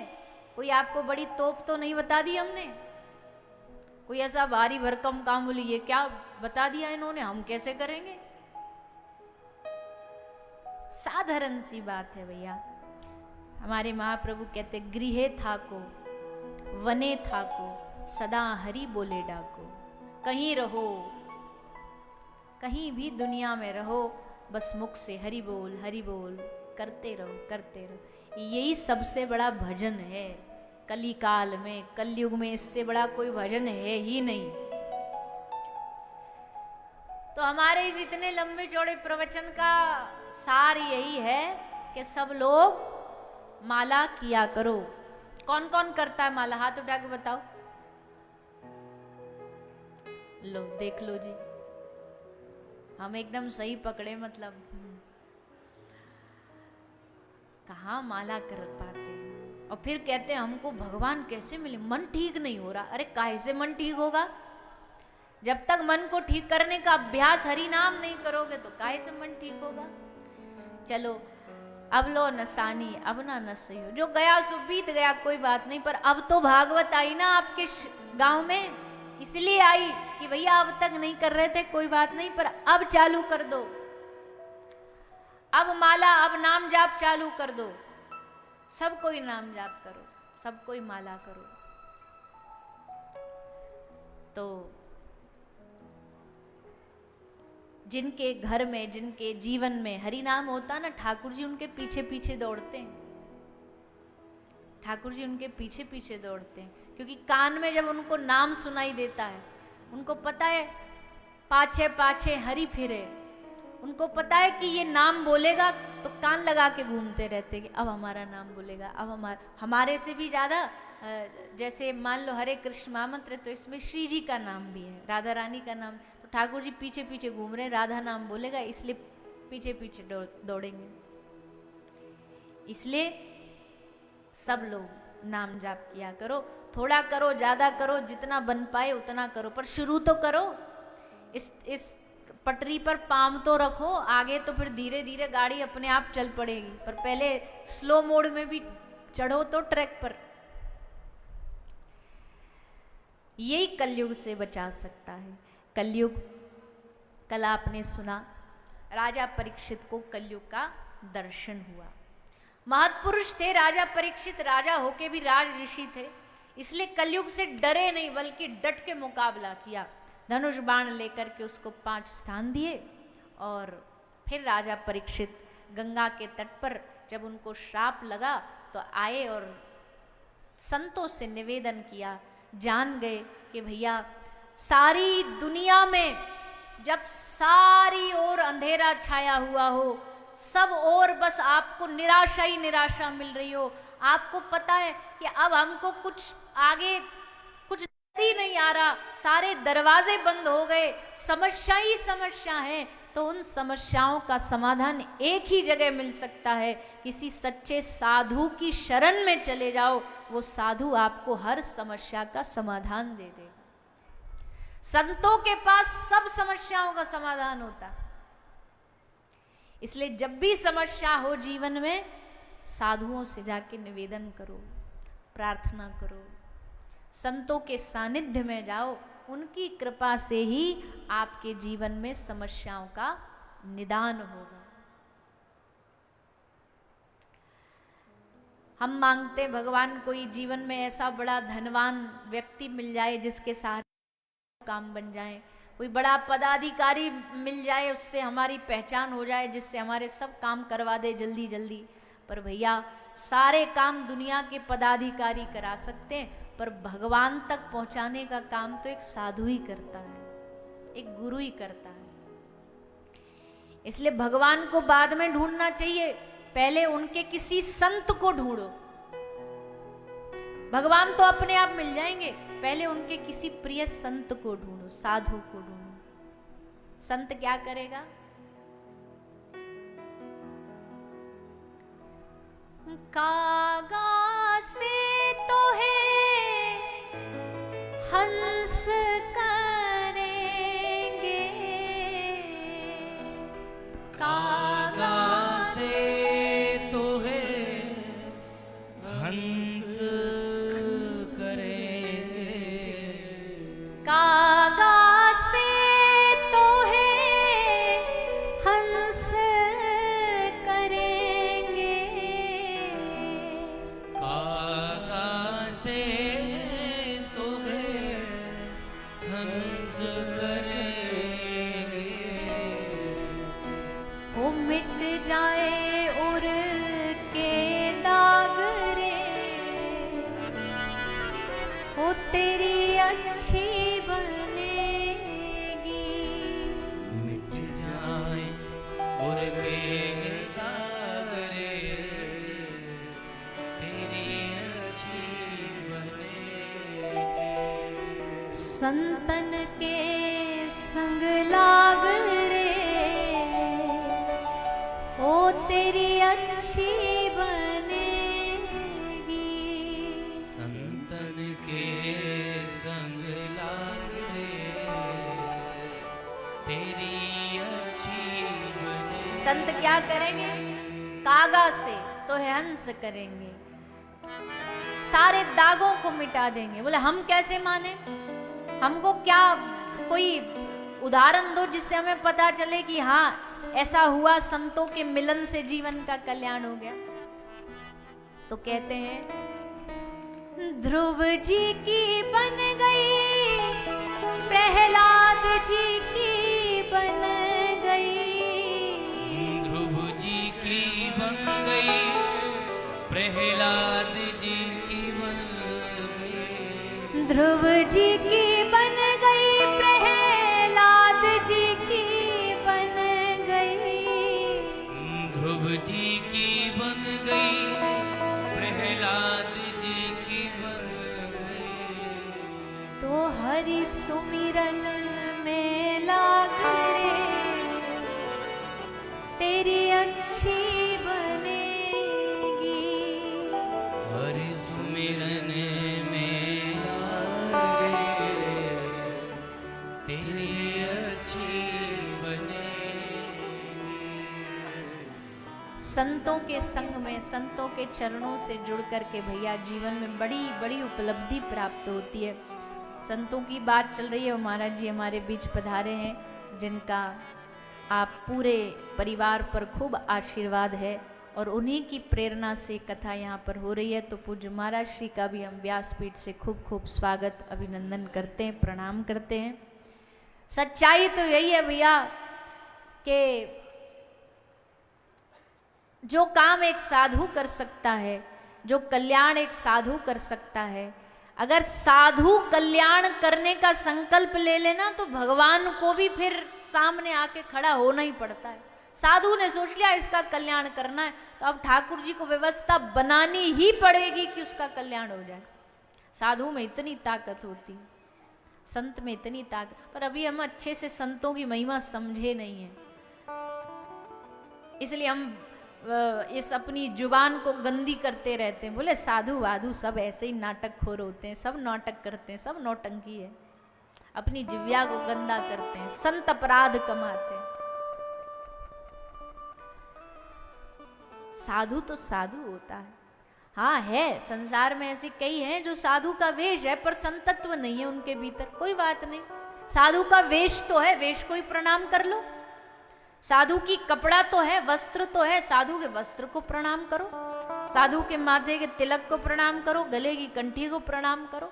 A: कोई आपको बड़ी तोप तो नहीं बता दी हमने? कोई ऐसा भारी भरकम काम बोली ये क्या बता दिया इन्होंने, हम कैसे करेंगे? साधारण सी बात है भैया। हमारे महाप्रभु कहते गृहे थाको वने थाको सदा हरि बोले डाको। कहीं रहो, कहीं भी दुनिया में रहो, बस मुख से हरि बोल करते रहो। यही सबसे बड़ा भजन है कली काल में, कलयुग में इससे बड़ा कोई भजन है ही नहीं। तो हमारे इस इतने लंबे चौड़े प्रवचन का सार यही है कि सब लोग माला किया करो। कौन कौन करता है माला? हाथ उठा के बताओ। लो देख लो जी, हम एकदम सही पकड़े। मतलब कहाँ माला कर पाते हैं और फिर कहते हैं हमको भगवान कैसे मिले, मन ठीक नहीं हो रहा। अरे काहे से मन ठीक होगा? जब तक मन को ठीक करने का अभ्यास हरि नाम नहीं करोगे तो काहे से मन ठीक होगा? चलो अब लो नसानी, अब ना नस सही हो, जो गया सो बीत गया, कोई बात नहीं। पर अब तो भागवत आई ना आपके गांव में, इसलिए आई कि भैया अब तक नहीं कर रहे थे, कोई बात नहीं, पर अब चालू कर दो। अब माला, अब नाम जाप चालू कर दो। सब कोई नाम जाप करो, सब कोई माला करो। तो जिनके घर में, जिनके जीवन में हरि नाम होता ना, ठाकुर जी उनके पीछे पीछे दौड़ते हैं। ठाकुर जी उनके पीछे पीछे दौड़ते हैं, क्योंकि कान में जब उनको नाम सुनाई देता है, उनको पता है पाछे पाछे हरि फिरे, उनको पता है कि ये नाम बोलेगा तो कान लगा के घूमते रहते कि अब हमारा नाम बोलेगा, अब हमारे से भी ज्यादा। जैसे मान लो हरे कृष्ण महामंत्र, तो इसमें श्री जी का नाम भी है, राधा रानी का नाम, तो ठाकुर जी पीछे पीछे घूम रहे हैं, राधा नाम बोलेगा इसलिए पीछे पीछे दौड़ेंगे। इसलिए सब लोग नाम जाप किया करो, थोड़ा करो ज्यादा करो, जितना बन पाए उतना करो, पर शुरू तो करो। इस पटरी पर पाम तो रखो, आगे तो फिर धीरे धीरे गाड़ी अपने आप चल पड़ेगी, पर पहले स्लो मोड में भी चढ़ो तो ट्रैक पर। यही कलयुग से बचा सकता है। कलयुग, कल आपने सुना राजा परीक्षित को कलयुग का दर्शन हुआ। महत्पुरुष थे राजा परीक्षित, राजा होके भी राज ऋषि थे, इसलिए कलयुग से डरे नहीं बल्कि डट के मुकाबला किया। धनुष बाण लेकर के उसको 5 स्थान दिए, और फिर राजा परीक्षित गंगा के तट पर जब उनको श्राप लगा तो आए और संतों से निवेदन किया, जान गए कि भैया सारी दुनिया में जब सारी ओर अंधेरा छाया हुआ हो, सब ओर बस आपको निराशा ही निराशा मिल रही हो, आपको पता है कि अब हमको कुछ आगे कुछ ही नहीं आ रहा, सारे दरवाजे बंद हो गए, समस्या ही समस्या है, तो उन समस्याओं का समाधान एक ही जगह मिल सकता है। किसी सच्चे साधु की शरण में चले जाओ, वो साधु आपको हर समस्या का समाधान दे देगा। संतों के पास सब समस्याओं का समाधान होता। इसलिए जब भी समस्या हो जीवन में, साधुओं से जाके निवेदन करो, प्रार्थना करो, संतों के सानिध्य में जाओ, उनकी कृपा से ही आपके जीवन में समस्याओं का निदान होगा। हम मांगते भगवान कोई जीवन में ऐसा बड़ा धनवान व्यक्ति मिल जाए जिसके साथ काम बन जाए, कोई बड़ा पदाधिकारी मिल जाए, उससे हमारी पहचान हो जाए, जिससे हमारे सब काम करवा दे जल्दी जल्दी। पर भैया सारे काम दुनिया के पदाधिकारी करा सकते हैं, पर भगवान तक पहुंचाने का काम तो एक साधु ही करता है, एक गुरु ही करता है। इसलिए भगवान को बाद में ढूंढना चाहिए, पहले उनके किसी संत को ढूंढो। भगवान तो अपने आप मिल जाएंगे, पहले उनके किसी प्रिय संत को ढूंढो, साधु को ढूंढो। संत क्या करेगा? कागा से तो है हंस करेंगे,
B: कागा से तो है हंस करेंगे,
A: कागा से तो है हंस करेंगे,
B: कागा से तो है हंस करेंगे।
A: वो मिट जाए उर के दाग रे, वो तेरी अच्छी बनेगी।
B: मिट जाए और के दाग रे, तेरी अच्छी बनेगी।
A: संतन के संग लाग रे, ओ तेरी अच्छी बनेगी।
B: संतन के संग लाग रे, तेरी अच्छी बनेगी।
A: संत क्या करेंगे? कागा से तो है हंस करेंगे, सारे दागों को मिटा देंगे। बोले हम कैसे माने? हमको क्या कोई उदाहरण दो जिससे हमें पता चले कि हाँ ऐसा हुआ, संतों के मिलन से जीवन का कल्याण हो गया। तो कहते हैं ध्रुव जी की बन गई, प्रहलाद जी की बन गई,
B: ध्रुव जी की बन गई, प्रहलाद जी की बन गई।
A: ध्रुव जी की बन गई, प्रहलाद जी की बन गई,
B: ध्रुव जी की बन गई, प्रहलाद जी की बन गई।
A: तो हरि सुमिरन में लाग रे, तेरी अच्छी बनेगी।
B: हरि सुमिरन में लाग रे, तेरी अच्छी बनेगी।
A: संतों के संग में, संतों के चरणों से जुड़ करके भैया जीवन में बड़ी बड़ी उपलब्धि प्राप्त होती है। संतों की बात चल रही है, महाराज जी हमारे बीच पधारे हैं, जिनका आप पूरे परिवार पर खूब आशीर्वाद है, और उन्हीं की प्रेरणा से कथा यहाँ पर हो रही है। तो पूज्य महाराज श्री का भी हम व्यासपीठ से खूब खूब स्वागत अभिनंदन करते हैं, प्रणाम करते हैं। सच्चाई तो यही है भैया कि जो काम एक साधु कर सकता है, जो कल्याण एक साधु कर सकता है, अगर साधु कल्याण करने का संकल्प ले लेना तो भगवान को भी फिर सामने आके खड़ा होना ही पड़ता है। साधु ने सोच लिया इसका कल्याण करना है, तो अब ठाकुर जी को व्यवस्था बनानी ही पड़ेगी कि उसका कल्याण हो जाए। साधु में इतनी ताकत होती है, संत में इतनी ताकत, पर अभी हम अच्छे से संतों की महिमा समझे नहीं है, इसलिए हम इस अपनी जुबान को गंदी करते रहते हैं। बोले साधु वाधु सब ऐसे ही नाटक खोर होते हैं, सब नाटक करते हैं, सब नौटंकी है, अपनी जिव्या को गंदा करते हैं, संत अपराध कमाते हैं। साधु तो साधु होता है। हाँ है, संसार में ऐसे कई हैं जो साधु का वेश है पर संतत्व नहीं है उनके भीतर, कोई बात नहीं। साधु का वेश तो है, वेश को ही प्रणाम कर लो। साधु की कपड़ा तो है, वस्त्र तो है, साधु के वस्त्र को प्रणाम करो, साधु के माथे के तिलक को प्रणाम करो, गले की कंठी को प्रणाम करो।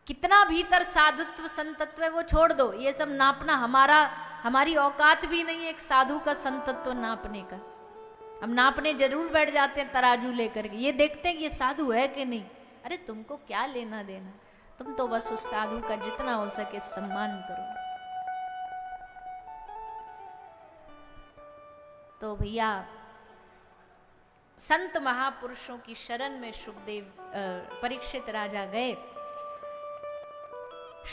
A: कितना भीतर साधुत्व संतत्व है वो छोड़ दो, ये सब नापना हमारी औकात भी नहीं है एक साधु का संतत्व नापने का। हम नापने जरूर बैठ जाते हैं तराजू लेकर के, ये देखते हैं कि ये साधु है कि नहीं। अरे तुमको क्या लेना देना, तुम तो बस उस साधु का जितना हो सके सम्मान करो। तो भैया संत महापुरुषों की शरण में परीक्षित राजा गए।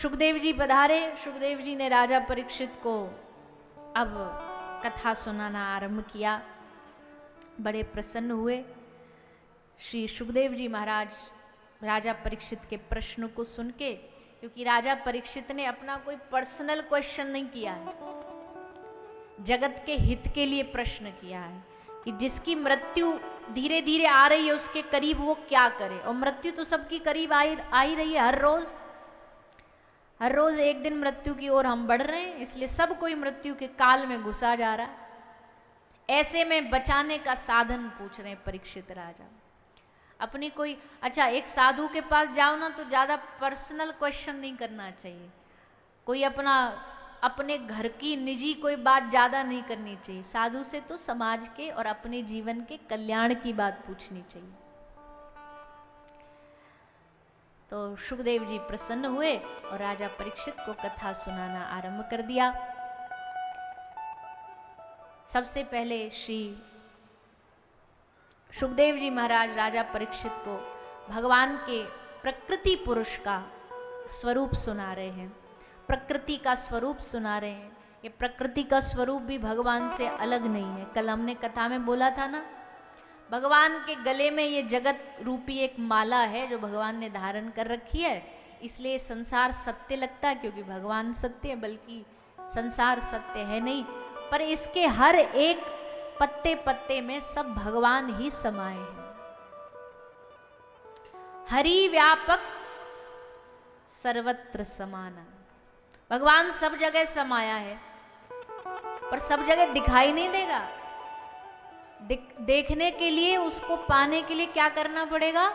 A: सुखदेव जी पधारे। सुखदेव जी ने राजा परीक्षित को अब कथा सुनाना आरंभ किया। बड़े प्रसन्न हुए श्री सुखदेव जी महाराज राजा परीक्षित के प्रश्न को सुन के, क्योंकि राजा परीक्षित ने अपना कोई पर्सनल क्वेश्चन नहीं किया है, जगत के हित के लिए प्रश्न किया है कि जिसकी मृत्यु धीरे धीरे आ रही है उसके करीब वो क्या करे। और मृत्यु तो सबकी करीब आ ही रही है, हर रोज एक दिन मृत्यु की ओर हम बढ़ रहे हैं, इसलिए सब कोई मृत्यु के काल में घुसा जा रहा है। ऐसे में बचाने का साधन पूछ रहे हैं परीक्षित राजा अपनी कोई। अच्छा, एक साधु के पास जाओ ना तो ज्यादा पर्सनल क्वेश्चन नहीं करना चाहिए, कोई अपने घर की निजी कोई बात ज्यादा नहीं करनी चाहिए। साधु से तो समाज के और अपने जीवन के कल्याण की बात पूछनी चाहिए। तो सुखदेव जी प्रसन्न हुए और राजा परीक्षित को कथा सुनाना आरंभ कर दिया। सबसे पहले श्री सुखदेव जी महाराज राजा परीक्षित को भगवान के प्रकृति पुरुष का स्वरूप सुना रहे हैं, प्रकृति का स्वरूप सुना रहे हैं। ये प्रकृति का स्वरूप भी भगवान से अलग नहीं है। कल हमने कथा में बोला था ना, भगवान के गले में ये जगत रूपी एक माला है जो भगवान ने धारण कर रखी है, इसलिए संसार सत्य लगता है, क्योंकि भगवान सत्य है, बल्कि संसार सत्य है नहीं। पर इसके हर एक पत्ते पत्ते में सब भगवान ही समाये हैं। हरि व्यापक सर्वत्र समाना, भगवान सब जगह समाया है, पर सब जगह दिखाई नहीं देगा। देखने के लिए, उसको पाने के लिए क्या करना पड़ेगा?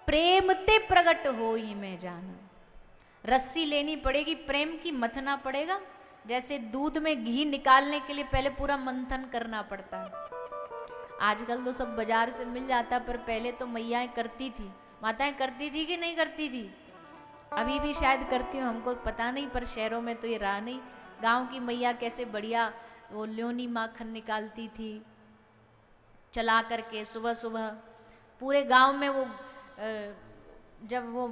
A: प्रेम ते प्रकट हो ही मैं जाना, रस्सी लेनी पड़ेगी, प्रेम की मथना पड़ेगा। जैसे दूध में घी निकालने के लिए पहले पूरा मंथन करना पड़ता है। आजकल तो सब बाजार से मिल जाता, पर पहले तो मैयाएं करती थी, माताएं करती थी कि नहीं करती थी? अभी भी शायद करती हूँ, हमको पता नहीं, पर शहरों में तो ये रहा नहीं। गांव की मैया कैसे बढ़िया वो ल्योनी माखन निकालती थी चला करके, सुबह सुबह पूरे गांव में वो जब वो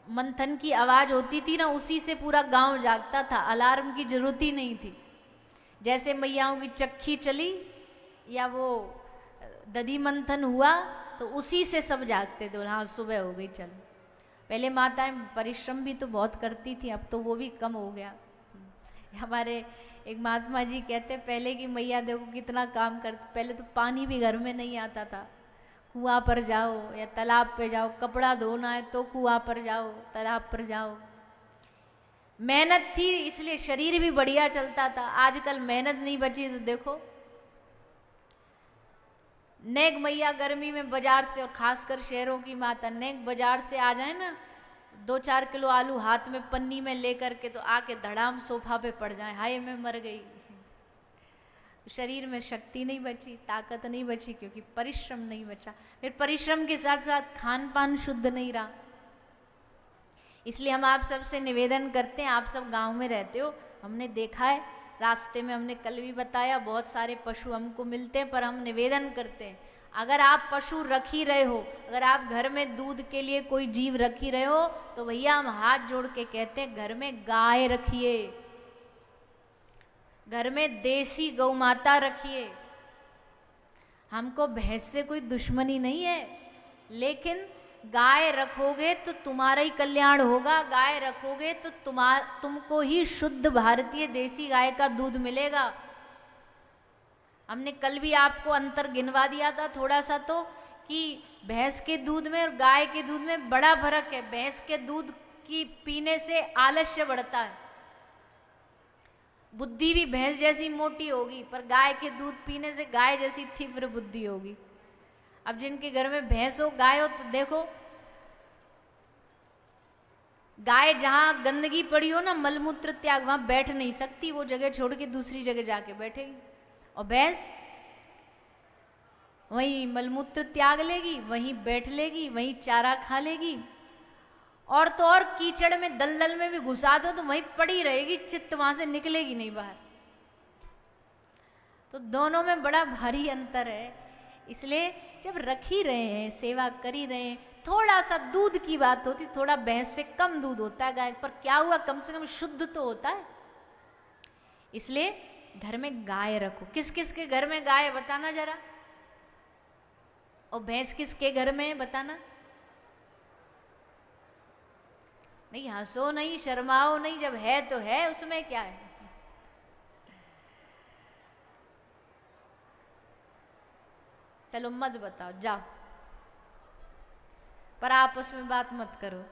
A: मंथन की आवाज होती थी ना, उसी से पूरा गांव जागता था, अलार्म की जरूरत ही नहीं थी। जैसे मैयाओं की चक्की चली या वो दधी मंथन हुआ तो उसी से सब जागते थे, हाँ सुबह हो गई चलो। पहले माताएं परिश्रम भी तो बहुत करती थी, अब तो वो भी कम हो गया। हमारे एक महात्मा जी कहते पहले की मैया देखो कितना काम करती, पहले तो पानी भी घर में नहीं आता था, कुआं पर जाओ या तालाब पे जाओ, कपड़ा धोना है तो कुआं पर जाओ, तालाब पर जाओ। मेहनत थी इसलिए शरीर भी बढ़िया चलता था। आजकल मेहनत नहीं बची तो देखो, नेक मैया गर्मी में बाजार से, और खासकर शहरों की माता नेक बाजार से आ जाए ना, 2-4 किलो आलू हाथ में पन्नी में लेकर के तो आके धड़ाम सोफा पे पड़ जाए, हाय मैं मर गई। शरीर में शक्ति नहीं बची, ताकत नहीं बची, क्योंकि परिश्रम नहीं बचा। फिर परिश्रम के साथ साथ खान पान शुद्ध नहीं रहा। इसलिए हम आप सबसे निवेदन करते हैं, आप सब गांव में रहते हो, हमने देखा है रास्ते में, हमने कल भी बताया, बहुत सारे पशु हमको मिलते हैं, पर हम निवेदन करते हैं अगर आप पशु रख ही रहे हो, अगर आप घर में दूध के लिए कोई जीव रख ही रहे हो, तो भैया हम हाथ जोड़ के कहते हैं घर में गाय रखिए, घर में देसी गौ माता रखिए। हमको भैंस से कोई दुश्मनी नहीं है, लेकिन गाय रखोगे तो तुम्हारा ही कल्याण होगा। गाय रखोगे तो तुमको ही शुद्ध भारतीय देसी गाय का दूध मिलेगा। हमने कल भी आपको अंतर गिनवा दिया था थोड़ा सा, तो कि भैंस के दूध में और गाय के दूध में बड़ा फर्क है। भैंस के दूध की पीने से आलस्य बढ़ता है, बुद्धि भी भैंस जैसी मोटी होगी, पर गाय के दूध पीने से गाय जैसी तीव्र बुद्धि होगी। अब जिनके घर में भैंस हो गाय हो, तो देखो गाय जहां गंदगी पड़ी हो ना, मलमूत्र त्याग, वहां बैठ नहीं सकती, वो जगह छोड़ के दूसरी जगह जाके बैठेगी। और भैंस वहीं मलमूत्र त्याग लेगी, वहीं बैठ लेगी, वहीं चारा खा लेगी। और तो और कीचड़ में दलदल में भी घुसा दो तो वहीं पड़ी रहेगी, चित्त वहां से निकलेगी नहीं बाहर। तो दोनों में बड़ा भारी अंतर है। इसलिए जब रख ही रहे हैं, सेवा कर ही रहे हैं, थोड़ा सा दूध की बात होती, थोड़ा भैंस से कम दूध होता है गाय, पर क्या हुआ, कम से कम शुद्ध तो होता है। इसलिए घर में गाय रखो। किस किस के घर में गाय है बताना जरा, और भैंस किसके घर में है बताना। नहीं हंसो नहीं, शर्माओ नहीं, जब है तो है, उसमें क्या है। चलो मत बताओ, जाओ, पर आपस में बात मत करो।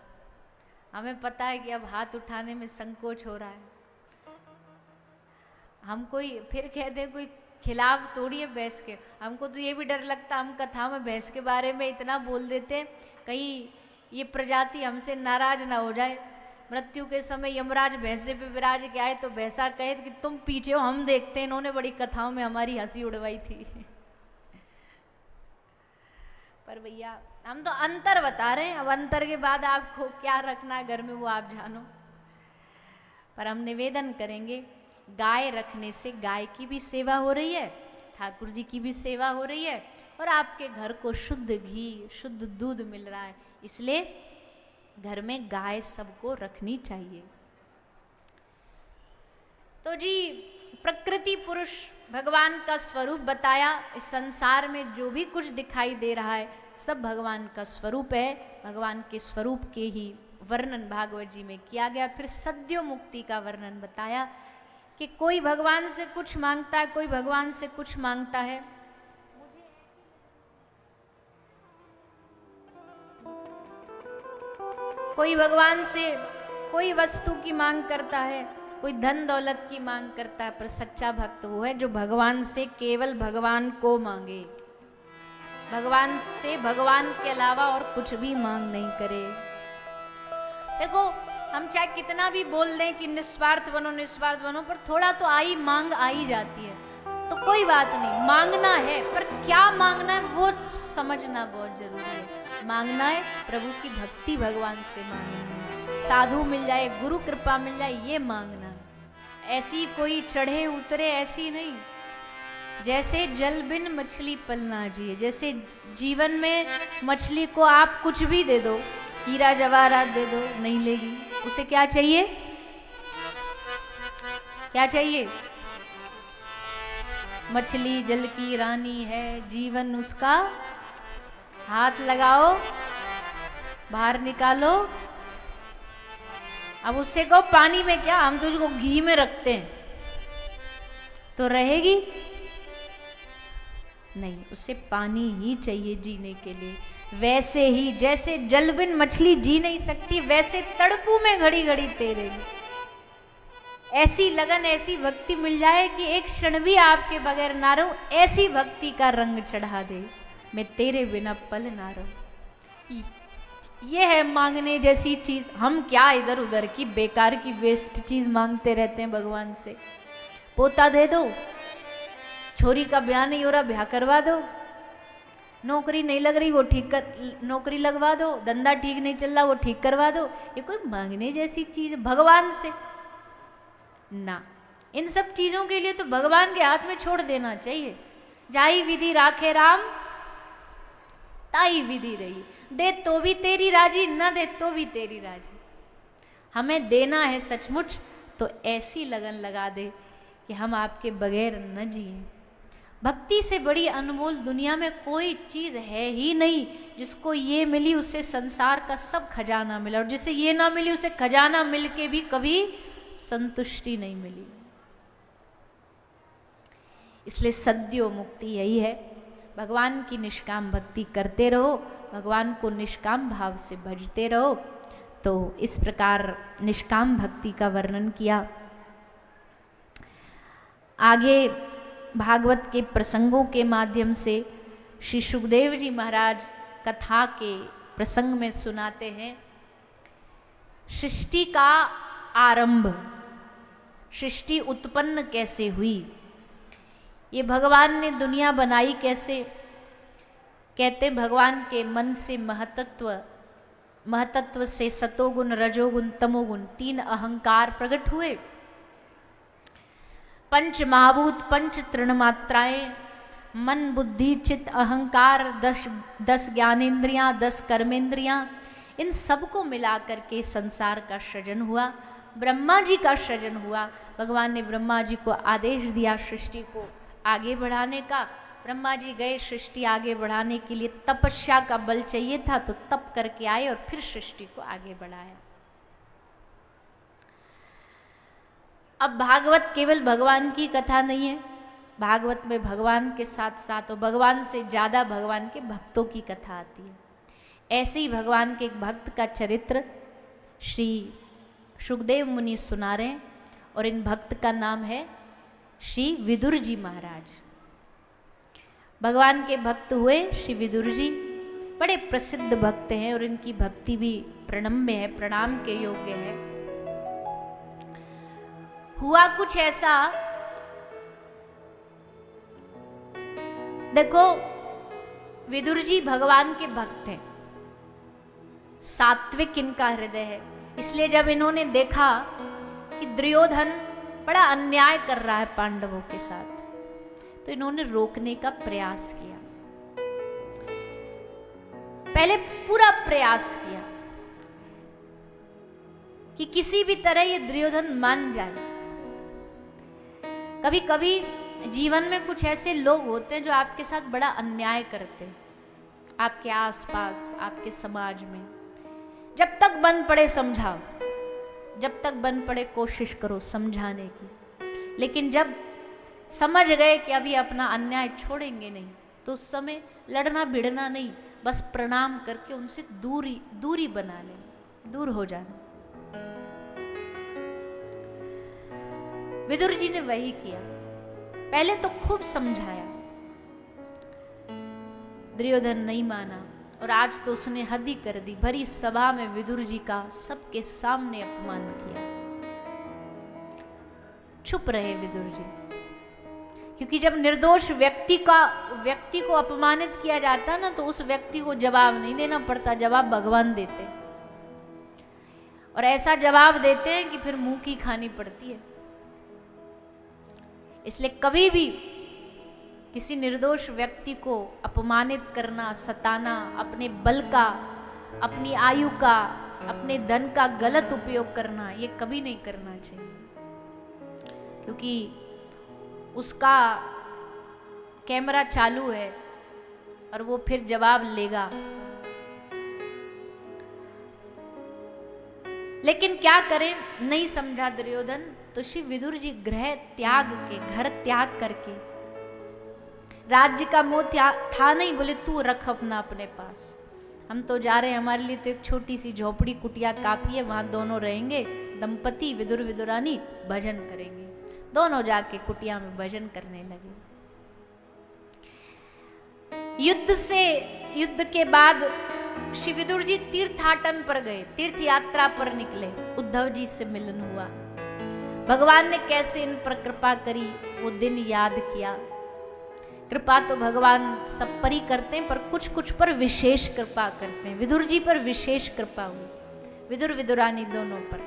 A: हमें पता है कि अब हाथ उठाने में संकोच हो रहा है। हम कोई फिर कह दे कोई खिलाफ तोड़ी है भैंस के। हमको तो ये भी डर लगता, हम कथा में भैंस के बारे में इतना बोल देते, कहीं ये प्रजाति हमसे नाराज ना हो जाए। मृत्यु के समय यमराज भैंसे पे विराज के आए तो भैंसा कहे कि तुम पीछे हो, हम देखते हैं, इन्होंने बड़ी कथाओं में हमारी हंसी उड़वाई थी। पर भैया हम तो अंतर बता रहे हैं, अब अंतर के बाद आपको क्या रखना है घर में वो आप जानो। पर हम निवेदन करेंगे, गाय रखने से गाय की भी सेवा हो रही है, ठाकुर जी की भी सेवा हो रही है, और आपके घर को शुद्ध घी शुद्ध दूध मिल रहा है। इसलिए घर में गाय सबको रखनी चाहिए। तो जी प्रकृति पुरुष भगवान का स्वरूप बताया। इस संसार में जो भी कुछ दिखाई दे रहा है सब भगवान का स्वरूप है। भगवान के स्वरूप के ही वर्णन भागवत जी में किया गया। फिर सद्यो मुक्ति का वर्णन बताया कि कोई भगवान से कुछ मांगता है, कोई भगवान से कुछ मांगता है। कोई भगवान से कोई वस्तु की मांग करता है, कोई धन दौलत की मांग करता है, पर सच्चा भक्त वो है जो भगवान से केवल भगवान को मांगे, भगवान से भगवान के अलावा और कुछ भी मांग नहीं करे। देखो हम चाहे कितना भी बोल दें कि निस्वार्थ बनो निस्वार्थ बनो, पर थोड़ा तो मांग आ ही जाती है। तो कोई बात नहीं, मांगना है, पर क्या मांगना है वो समझना बहुत जरूरी है। मांगना है प्रभु की भक्ति, भगवान से मांगना है, साधु मिल जाए, गुरु कृपा मिल जाए, ये मांगना है। ऐसी कोई चढ़े उतरे ऐसी नहीं। जैसे जल बिन मछली पलना जिए, जैसे जीवन में मछली को आप कुछ भी दे दो, हीरा जवाहरात दे दो, नहीं लेगी। उसे क्या चाहिए, क्या चाहिए? मछली जल की रानी है, जीवन उसका, हाथ लगाओ बाहर निकालो। अब उससे कहो पानी में क्या, हम तो उसको घी में रखते हैं, तो रहेगी नहीं, उसे पानी ही चाहिए जीने के लिए। वैसे ही जैसे जल बिन मछली जी नहीं सकती, वैसे तड़पू में घड़ी घड़ी तेरेगी। ऐसी लगन ऐसी भक्ति मिल जाए कि एक क्षण भी आपके बगैर ना रहूं, ऐसी भक्ति का रंग चढ़ा दे, मैं तेरे बिना पल ना रहूं। ये है मांगने जैसी चीज। हम क्या इधर उधर की बेकार की वेस्ट चीज मांगते रहते हैं भगवान से। पोता दे दो, छोरी का ब्याह नहीं हो रहा, ब्याह करवा दो। नौकरी नहीं लग रही, वो नौकरी लगवा दो। धंधा ठीक नहीं चल रहा, वो ठीक करवा दो। ये कोई मांगने जैसी चीज भगवान से ना। इन सब चीजों के लिए तो भगवान के हाथ में छोड़ देना चाहिए। जाई विधि राखे राम, ताई विधि रही। दे तो भी तेरी राजी, न दे तो भी तेरी राजी। हमें देना है सचमुच तो ऐसी लगन लगा दे कि हम आपके बगैर न जिए। भक्ति से बड़ी अनमोल दुनिया में कोई चीज है ही नहीं। जिसको ये मिली उससे संसार का सब खजाना मिला, और जिसे ये ना मिली उसे खजाना मिल के भी कभी संतुष्टि नहीं मिली। इसलिए सद्यो मुक्ति यही है, भगवान की निष्काम भक्ति करते रहो, भगवान को निष्काम भाव से भजते रहो। तो इस प्रकार निष्काम भक्ति का वर्णन किया। आगे भागवत के प्रसंगों के माध्यम से श्री सुखदेव जी महाराज कथा के प्रसंग में सुनाते हैं सृष्टि का आरंभ, सृष्टि उत्पन्न कैसे हुई, ये भगवान ने दुनिया बनाई कैसे। कहते भगवान के मन से महतत्व से सतोगुण रजोगुण तमोगुण 3 अहंकार प्रकट हुए। पंच महाभूत, पंच तृणमात्राएं, मन बुद्धि चित्त अहंकार, 10 ज्ञानेन्द्रियां, 10 कर्मेंद्रियां, इन सबको मिलाकर के संसार का सृजन हुआ। ब्रह्मा जी का सृजन हुआ। भगवान ने ब्रह्मा जी को आदेश दिया सृष्टि को आगे बढ़ाने का। ब्रह्मा जी गए सृष्टि आगे बढ़ाने के लिए, तपस्या का बल चाहिए था तो तप करके आए और फिर सृष्टि को आगे बढ़ाया। अब भागवत केवल भगवान की कथा नहीं है, भागवत में भगवान के साथ साथ और भगवान से ज्यादा भगवान के भक्तों की कथा आती है। ऐसे ही भगवान के एक भक्त का चरित्र श्री सुखदेव मुनि सुना रहे हैं, और इन भक्त का नाम है श्री विदुर जी महाराज। भगवान के भक्त हुए श्री विदुर जी, बड़े प्रसिद्ध भक्त हैं और इनकी भक्ति भी प्रणम्य है, प्रणाम के योग्य है। हुआ कुछ ऐसा, देखो विदुर जी भगवान के भक्त हैं, सात्विक इनका हृदय है। इसलिए जब इन्होंने देखा कि दुर्योधन बड़ा अन्याय कर रहा है पांडवों के साथ, तो इन्होंने रोकने का प्रयास किया। पहले पूरा प्रयास किया कि किसी भी तरह ये दुर्योधन मान जाए। कभी कभी जीवन में कुछ ऐसे लोग होते हैं जो आपके साथ बड़ा अन्याय करते हैं, आपके आसपास, आपके समाज में। जब तक बन पड़े समझाओ, जब तक बन पड़े कोशिश करो समझाने की। लेकिन जब समझ गए कि अभी अपना अन्याय छोड़ेंगे नहीं, तो उस समय लड़ना भिड़ना नहीं, बस प्रणाम करके उनसे दूरी बना लें, दूर हो जाना। विदुर जी ने वही किया। पहले तो खूब समझाया, दुर्योधन नहीं माना, और आज तो उसने हद ही कर दी। भरी सभा में विदुर जी का सबके सामने अपमान किया। चुप रहे विदुर जी, क्योंकि जब निर्दोष व्यक्ति को अपमानित किया जाता ना, तो उस व्यक्ति को जवाब नहीं देना पड़ता, जवाब भगवान देते। और ऐसा जवाब देते हैं कि फिर मुंह की खानी पड़ती है। इसलिए कभी भी किसी निर्दोष व्यक्ति को अपमानित करना, सताना, अपने बल का, अपनी आयु का, अपने धन का गलत उपयोग करना, ये कभी नहीं करना चाहिए। क्योंकि उसका कैमरा चालू है और वो फिर जवाब लेगा। लेकिन क्या करें, नहीं समझा दुर्योधन। तो श्री विदुर जी गृह त्याग के, घर त्याग करके, राज्य का मोह था नहीं, बोले तू रख अपना अपने पास, हम तो जा रहे हैं, हमारे लिए तो एक छोटी सी झोपड़ी कुटिया काफी है, वहां दोनों रहेंगे, दंपति विदुर विदुरानी भजन करेंगे। दोनों जाके कुटिया में भजन करने लगे। युद्ध के बाद श्री विदुर जी तीर्थाटन पर गए, तीर्थ यात्रा पर निकले। उद्धव जी से मिलन हुआ। भगवान ने कैसे इन पर कृपा करी वो दिन याद किया। कृपा तो भगवान सब पर ही करते हैं, पर कुछ कुछ पर विशेष कृपा करते हैं। विदुर जी पर विशेष कृपा हुई, विदुर विदुरानी दोनों पर।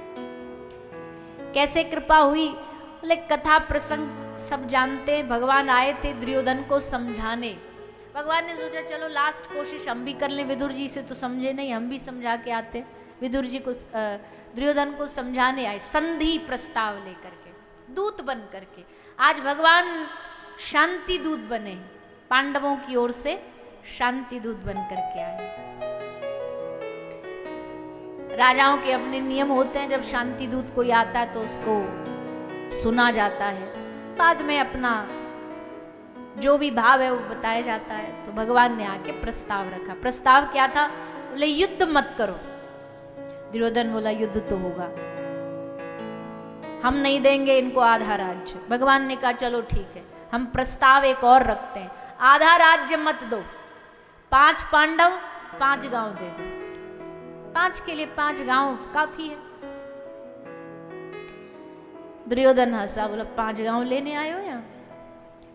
A: कैसे कृपा हुई? बोले कथा प्रसंग सब जानते हैं। भगवान आए थे दुर्योधन को समझाने। भगवान ने सोचा चलो लास्ट कोशिश हम भी कर लें, विदुर जी से तो समझे नहीं, हम भी समझा के आते हैं। विदुर जी को दुर्योधन को समझाने आए, संधि प्रस्ताव लेकर के, दूत बन करके। आज भगवान शांति दूत बने, पांडवों की ओर से शांति दूत बन करके आए। राजाओं के अपने नियम होते हैं, जब शांति दूत कोई आता है तो उसको सुना जाता है, बाद में अपना जो भी भाव है वो बताया जाता है। तो भगवान ने आके प्रस्ताव रखा। प्रस्ताव क्या था? बोले युद्ध मत करो। दुर्योधन बोला युद्ध तो होगा, हम नहीं देंगे इनको आधा राज्य। भगवान ने कहा चलो ठीक है, हम प्रस्ताव एक और रखते हैं, आधा राज्य मत दो, 5 पांडव 5 गांव दे दो। 5 के लिए 5 गांव काफी है। दुर्योधन हंसा, बोला 5 गांव लेने आए हो यहाँ?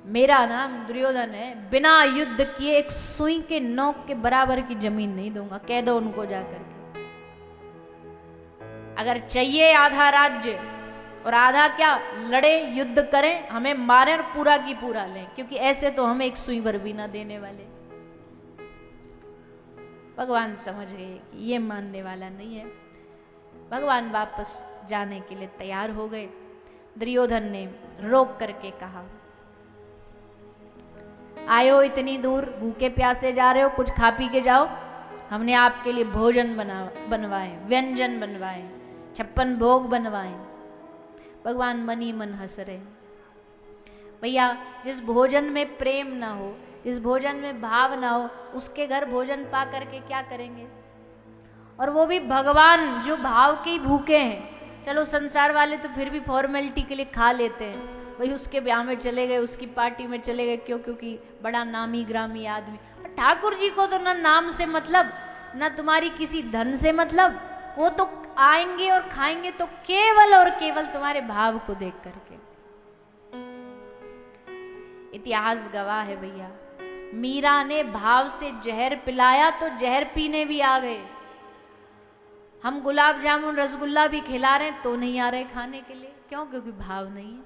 A: मेरा नाम दुर्योधन है, बिना युद्ध किए एक सुई के नोक के बराबर की जमीन नहीं दूंगा। कह दो उनको जाकर के, अगर चाहिए आधा राज्य और आधा क्या, लड़े युद्ध करें, हमें मारे और पूरा की पूरा लें, क्योंकि ऐसे तो हम एक सुई भर भी ना देने वाले। भगवान समझ गए कि ये मानने वाला नहीं है। भगवान वापस जाने के लिए तैयार हो गए। दुर्योधन ने रोक करके कहा, आयो इतनी दूर, भूखे प्यासे जा रहे हो, कुछ खा पी के जाओ। हमने आपके लिए भोजन बनवाए, व्यंजन बनवाए, 56 भोग बनवाए। भगवान मन ही मन हंस रहे। भैया जिस भोजन में प्रेम ना हो, जिस भोजन में भाव ना हो, उसके घर भोजन पा करके क्या करेंगे? और वो भी भगवान जो भाव के ही भूखे हैं। चलो संसार वाले तो फिर भी फॉर्मेलिटी के लिए खा लेते हैं, भाई उसके ब्याह में चले गए, उसकी पार्टी में चले गए, क्यों? क्योंकि बड़ा नामी ग्रामी आदमी। ठाकुर जी को तो ना नाम से मतलब, ना तुम्हारी किसी धन से मतलब, वो तो आएंगे और खाएंगे तो केवल और केवल तुम्हारे भाव को देख करके। इतिहास गवाह है भैया, मीरा ने भाव से जहर पिलाया तो जहर पीने भी आ गए। हम गुलाब जामुन रसगुल्ला भी खिला रहे हैं तो नहीं आ रहे खाने के लिए, क्यों? क्योंकि भाव नहीं है।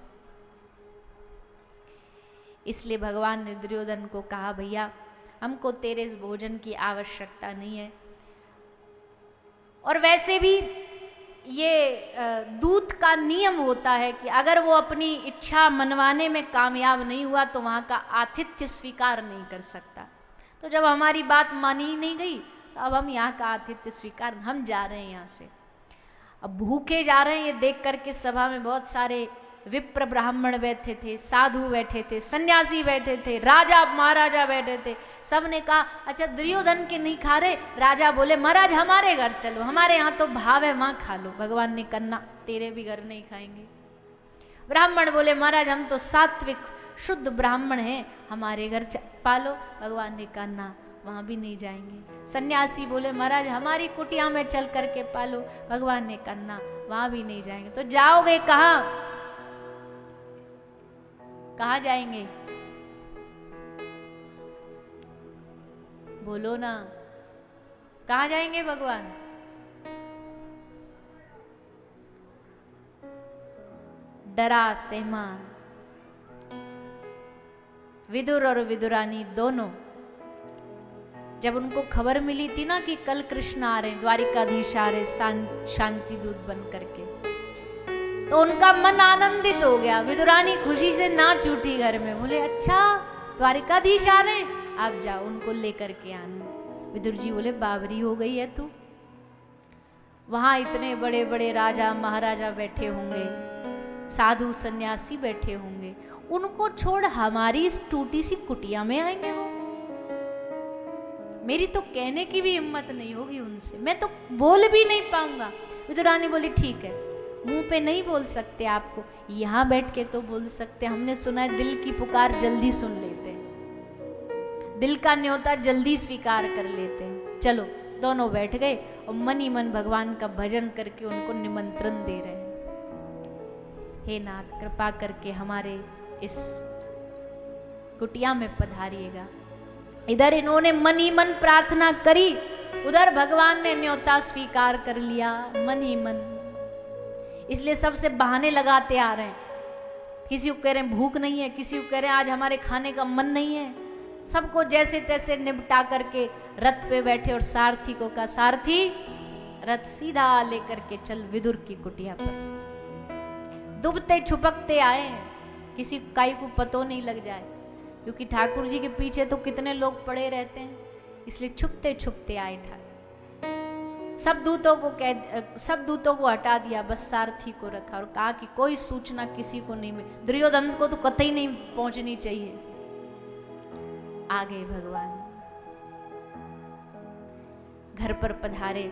A: इसलिए भगवान ने दुर्योधन को कहा, भैया हमको तेरे इस भोजन की आवश्यकता नहीं है। और वैसे भी ये दूत का नियम होता है कि अगर वो अपनी इच्छा मनवाने में कामयाब नहीं हुआ तो वहाँ का आतिथ्य स्वीकार नहीं कर सकता। तो जब हमारी बात मानी ही नहीं गई तो अब हम यहाँ का आतिथ्य स्वीकार, हम जा रहे हैं यहाँ से। अब भूखे जा रहे हैं ये देख करके सभा में बहुत सारे विप्र ब्राह्मण बैठे थे, साधु बैठे थे, सन्यासी बैठे थे, राजा महाराजा बैठे थे। सब ने कहा अच्छा दुर्योधन के नहीं खा रहे। राजा बोले महाराज हमारे घर चलो, हमारे यहाँ तो भाव है, वहां खा लो। भगवान ने कहा तेरे भी घर नहीं खाएंगे। ब्राह्मण बोले महाराज हम तो सात्विक शुद्ध ब्राह्मण हैं, हमारे घर पालो। भगवान ने कहा ना, वहां भी नहीं जाएंगे। सन्यासी बोले महाराज हमारी कुटिया में चल करके पालो। भगवान ने कहा ना, वहां भी नहीं जाएंगे। तो जाओगे कहाँ? कहाँ जाएंगे? बोलो ना, कहाँ जाएंगे भगवान? डरा सहमा विदुर और विदुरानी दोनों, जब उनको खबर मिली थी ना कि कल कृष्ण आ रहे, द्वारिकाधीश आ रहे शांति दूत बन करके, तो उनका मन आनंदित हो गया। विदुरानी खुशी से नाच उठी घर में, बोले अच्छा द्वारिकाधीश आ रहे हैं, आप जाओ उनको लेकर के आना। विदुर जी बोले बाबरी हो गई है तू, वहां इतने बड़े बड़े राजा महाराजा बैठे होंगे, साधु सन्यासी बैठे होंगे, उनको छोड़ हमारी इस टूटी सी कुटिया में आएंगे वो? मेरी तो कहने की भी हिम्मत नहीं होगी उनसे, मैं तो बोल भी नहीं पाऊंगा। विदुरानी बोली ठीक है, मुंह पे नहीं बोल सकते आपको, यहां बैठ के तो बोल सकते। हमने सुना है दिल की पुकार जल्दी सुन लेते हैं, दिल का न्योता जल्दी स्वीकार कर लेते हैं। चलो दोनों बैठ गए और मन ही मन भगवान का भजन करके उनको निमंत्रण दे रहे हैं। हे नाथ कृपा करके हमारे इस कुटिया में पधारिएगा। इधर इन्होंने मन ही मन प्रार्थना करी, उधर भगवान ने न्योता स्वीकार कर लिया मन ही मन। इसलिए सबसे बहाने लगाते आ रहे हैं। किसी को कह रहे हैं भूख नहीं है, किसी को कह रहे हैं आज हमारे खाने का मन नहीं है। सबको जैसे तैसे निपटा करके रथ पे बैठे और सारथी को कहा, सारथी रथ सीधा लेकर के चल विदुर की कुटिया पर। दुबते छुपकते आए, किसी काई को पतो नहीं लग जाए, क्योंकि ठाकुर जी के पीछे तो कितने लोग पड़े रहते हैं, इसलिए छुपते छुपते आए ठाकुर। सब दूतों को हटा दिया, बस सारथी को रखा और कहा कि कोई सूचना किसी को नहीं मिली। दुर्योधन को तो कतई नहीं पहुंचनी चाहिए। आ गए भगवान, घर पर पधारे,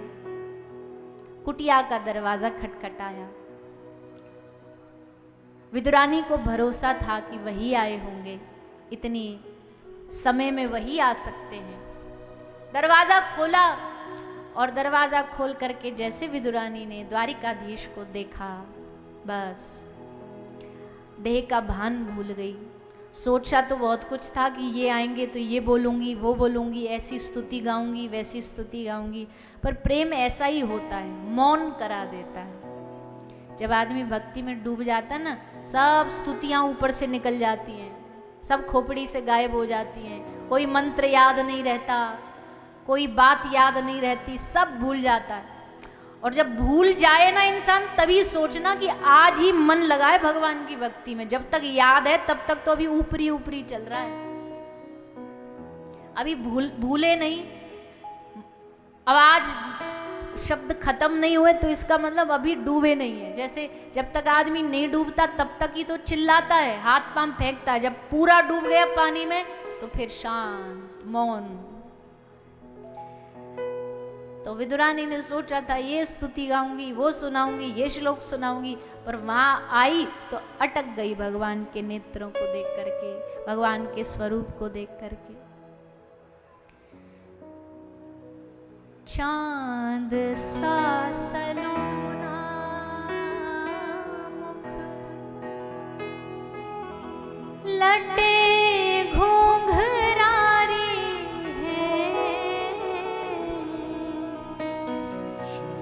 A: कुटिया का दरवाजा खटखटाया। विदुरानी को भरोसा था कि वही आए होंगे, इतनी समय में वही आ सकते हैं। दरवाजा खोला और दरवाजा खोल करके जैसे विदुरानी ने द्वारिकाधीश को देखा, बस देह का भान भूल गई। सोचा तो बहुत कुछ था कि ये आएंगे तो ये बोलूंगी, वो बोलूंगी, ऐसी स्तुति गाऊंगी, वैसी स्तुति गाऊंगी, पर प्रेम ऐसा ही होता है, मौन करा देता है। जब आदमी भक्ति में डूब जाता है ना, सब स्तुतियां ऊपर से निकल जाती हैं, सब खोपड़ी से गायब हो जाती हैं, कोई मंत्र याद नहीं रहता, कोई बात याद नहीं रहती, सब भूल जाता है। और जब भूल जाए ना इंसान, तभी सोचना कि आज ही मन लगाए भगवान की भक्ति में। जब तक याद है तब तक तो अभी ऊपरी ऊपरी चल रहा है, अभी भूले नहीं। अब आज शब्द खत्म नहीं हुए तो इसका मतलब अभी डूबे नहीं है। जैसे जब तक आदमी नहीं डूबता तब तक ही तो चिल्लाता है, हाथ पांव फेंकता है, जब पूरा डूब गया पानी में तो फिर शांत मौन। तो विदुरानी ने सोचा था ये स्तुति गाऊंगी, वो सुनाऊंगी, ये श्लोक सुनाऊंगी, पर वहां आई तो अटक गई भगवान के नेत्रों को देख करके, भगवान के स्वरूप को देख करके। चांद सा सलोना मुख, लटे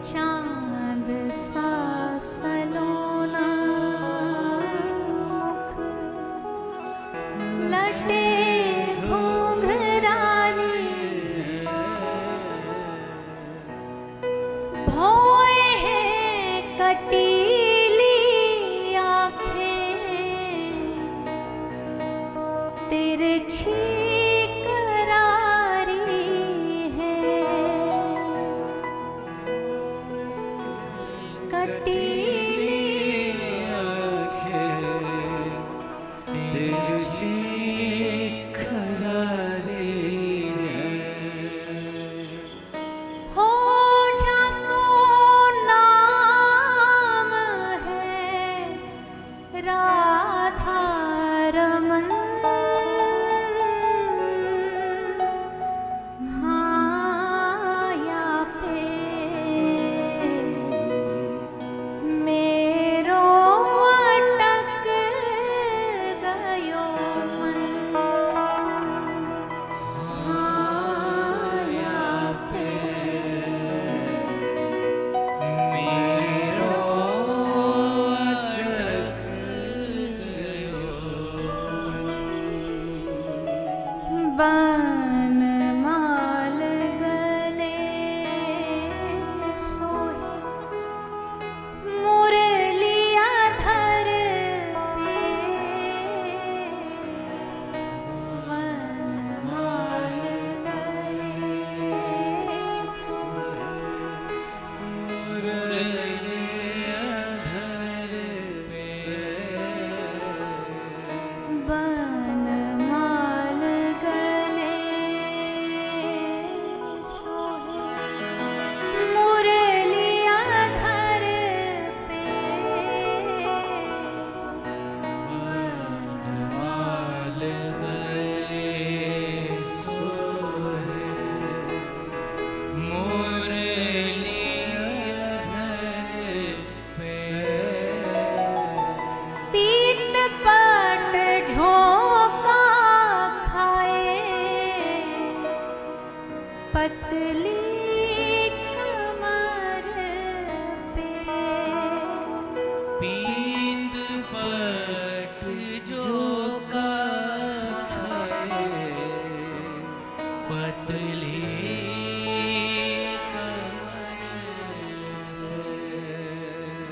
A: चांद सा सलोना मुख, लटे घुंघरारी, भौए हैं कटीली आँखें, तिरछी पतली कमर पे
B: पींद पट जो का पतली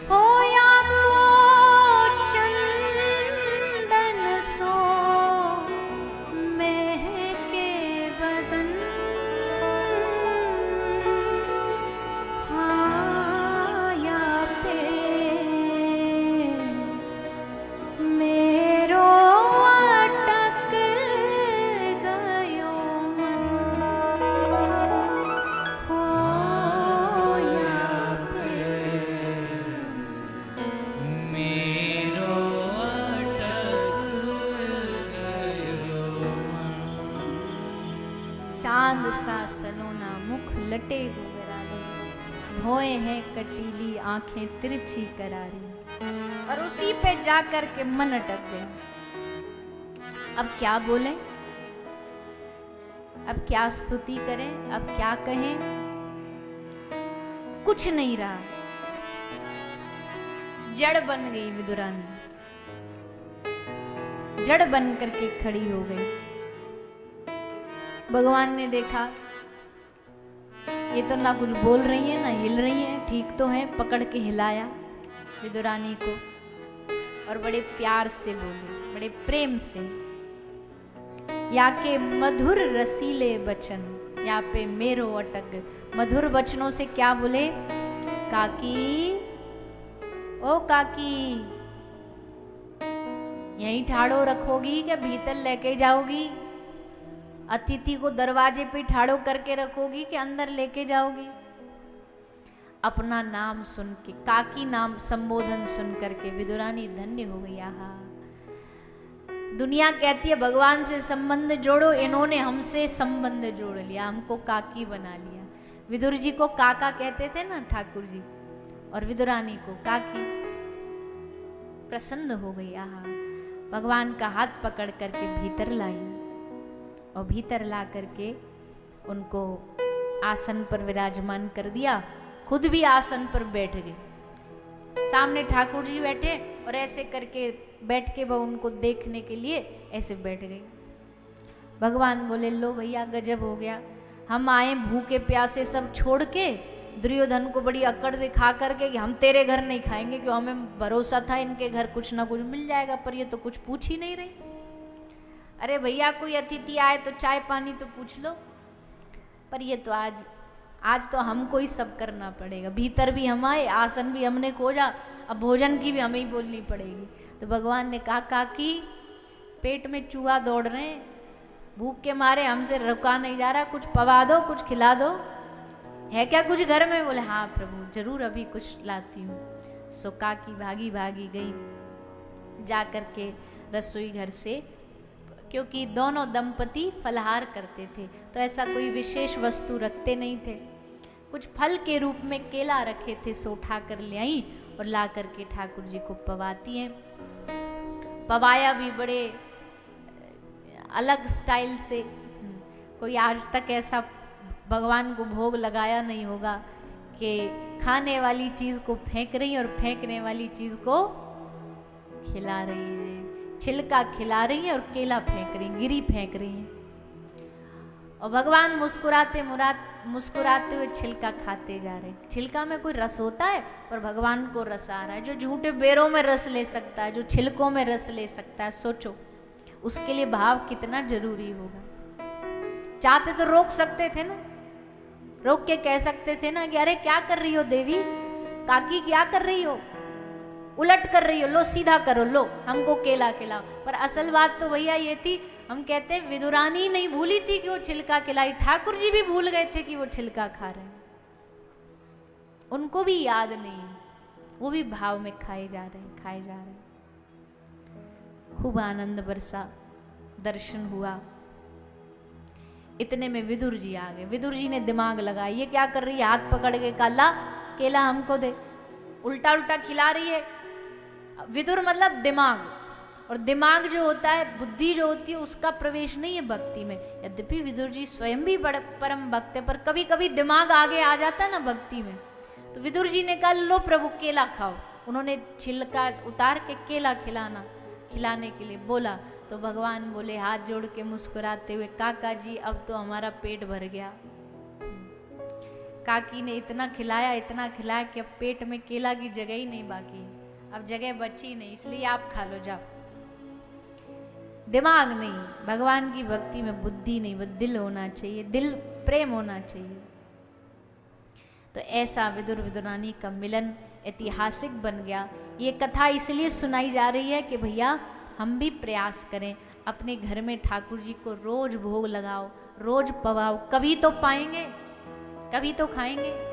A: होया को चंदन सो महके बदन हाया पे मेरो अटक गयो मन होया पे
B: मेरो अटक गयो
A: चांद सा सलोना मुख लटे गुगरारे भोए हैं कटीली आंखें तिरछी करारी और उसी पे जाकर के मन अटक गया। अब क्या बोले, अब क्या स्तुति करें, अब क्या कहें, कुछ नहीं रहा। जड़ बन गई विदुरानी, जड़ बन करके खड़ी हो गई। भगवान ने देखा ये तो ना कुछ बोल रही है ना हिल रही है, ठीक तो है, पकड़ के हिलाया विदुरानी को और बड़े प्यार से बोले, बड़े प्रेम से, या के मधुर रसीले बचन या पे मेरो अटक। मधुर वचनों से क्या बोले, काकी ओ काकी यहीं ठाड़ो रखोगी क्या भीतर लेके जाओगी? अतिथि को दरवाजे पे ठाड़ो करके रखोगी कि अंदर लेके जाओगी? अपना नाम सुन के, काकी नाम संबोधन सुन करके विदुरानी धन्य हो गई। आहा, दुनिया कहती है भगवान से संबंध जोड़ो, इन्होंने हमसे संबंध जोड़ लिया, हमको काकी बना लिया। विदुर जी को काका कहते थे ना ठाकुर जी, और विदुरानी को काकी। प्रसन्न हो गई। आहा, भगवान का हाथ पकड़ करके भीतर लाई और भीतर ला करके उनको आसन पर विराजमान कर दिया, खुद भी आसन पर बैठ गए। सामने ठाकुर जी बैठे और ऐसे करके बैठ के वो उनको देखने के लिए ऐसे बैठ गई। भगवान बोले, लो भैया गजब हो गया, हम आए भूखे प्यासे सब छोड़ के, दुर्योधन को बड़ी अकड़ दिखा करके कि हम तेरे घर नहीं खाएंगे, क्यों हमें भरोसा था इनके घर कुछ ना कुछ मिल जाएगा, पर ये तो कुछ पूछ ही नहीं रही। अरे भैया कोई अतिथि आए तो चाय पानी तो पूछ लो, पर ये तो आज तो हमको ही सब करना पड़ेगा। भीतर भी हम आए, आसन भी हमने खोजा, अब भोजन की भी हमें ही बोलनी पड़ेगी। तो भगवान ने कहा, काकी पेट में चूहा दौड़ रहे हैं, भूख के मारे हमसे रुका नहीं जा रहा, कुछ पवा दो, कुछ खिला दो, है क्या कुछ घर में? बोले हाँ प्रभु जरूर अभी कुछ लाती हूँ। सो काकी भागी भागी गई जा करके रसोई घर से, क्योंकि दोनों दंपति फलहार करते थे तो ऐसा कोई विशेष वस्तु रखते नहीं थे। कुछ फल के रूप में केला रखे थे, सो उठा कर ले आई और ला करके ठाकुर जी को पवाती हैं। पवाया भी बड़े अलग स्टाइल से, कोई आज तक ऐसा भगवान को भोग लगाया नहीं होगा कि खाने वाली चीज को फेंक रही और फेंकने वाली चीज को खिला रही है, छिलका खिला रही है और केला फेंक रही है, गिरी फेंक रही है। और भगवान मुस्कुराते हुए छिलका खाते जा रहे हैं। छिलका में कोई रस होता है, पर भगवान को रस आ रहा है। जो झूठे बेरों में रस ले सकता है, जो छिलकों में रस ले सकता है, सोचो उसके लिए भाव कितना जरूरी होगा। चाहते तो रोक सकते थे ना, रोक के कह सकते थे ना कि अरे क्या कर रही हो देवी, काकी क्या कर रही हो, उलट कर रही हो, लो सीधा करो, लो हमको केला खिलाओ। पर असल बात तो भैया ये थी, हम कहते विदुरानी नहीं भूली थी कि वो छिलका खिलाई, ठाकुर जी भी भूल गए थे कि वो छिलका खा रहे हैं, उनको भी याद नहीं, वो भी भाव में खाए जा रहे हैं। खूब आनंद बरसा, दर्शन हुआ। इतने में विदुर जी आ गए। विदुर जी ने दिमाग लगाया, ये क्या कर रही है, हाथ पकड़ के काला केला हमको दे, उल्टा उल्टा खिला रही है। विदुर मतलब दिमाग, और दिमाग जो होता है, बुद्धि जो होती है, उसका प्रवेश नहीं है भक्ति में। यद्यपि विदुर जी स्वयं भी बड़े परम भक्त है, पर कभी कभी दिमाग आगे आ जाता है ना भक्ति में। तो विदुर जी ने कहा लो प्रभु केला खाओ। उन्होंने छिलका उतार के केला खिलाने के लिए बोला। तो भगवान बोले हाथ जोड़ के मुस्कुराते हुए, काका जी अब तो हमारा पेट भर गया। काकी ने इतना खिलाया कि अब पेट में केला की जगह ही नहीं बाकी, अब जगह बची नहीं, इसलिए आप खा लो जाओ। दिमाग नहीं, भगवान की भक्ति में बुद्धि नहीं, वो दिल होना चाहिए, दिल प्रेम होना चाहिए। तो ऐसा विदुर विदुरानी का मिलन ऐतिहासिक बन गया। ये कथा इसलिए सुनाई जा रही है कि भैया हम भी प्रयास करें, अपने घर में ठाकुर जी को रोज भोग लगाओ, रोज पवाओ, कभी तो पाएंगे, कभी तो खाएंगे।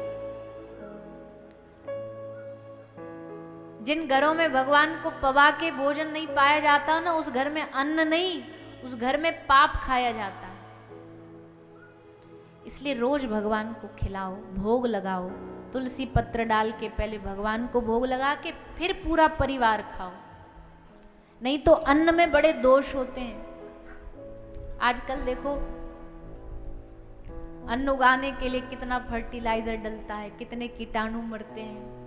A: जिन घरों में भगवान को पवा के भोजन नहीं पाया जाता ना, उस घर में अन्न नहीं, उस घर में पाप खाया जाता है। इसलिए रोज भगवान को खिलाओ, भोग लगाओ, तुलसी पत्र डाल के पहले भगवान को भोग लगा के फिर पूरा परिवार खाओ। नहीं तो अन्न में बड़े दोष होते हैं। आजकल देखो अन्न उगाने के लिए कितना फर्टिलाइजर डलता है, कितने कीटाणु मरते हैं,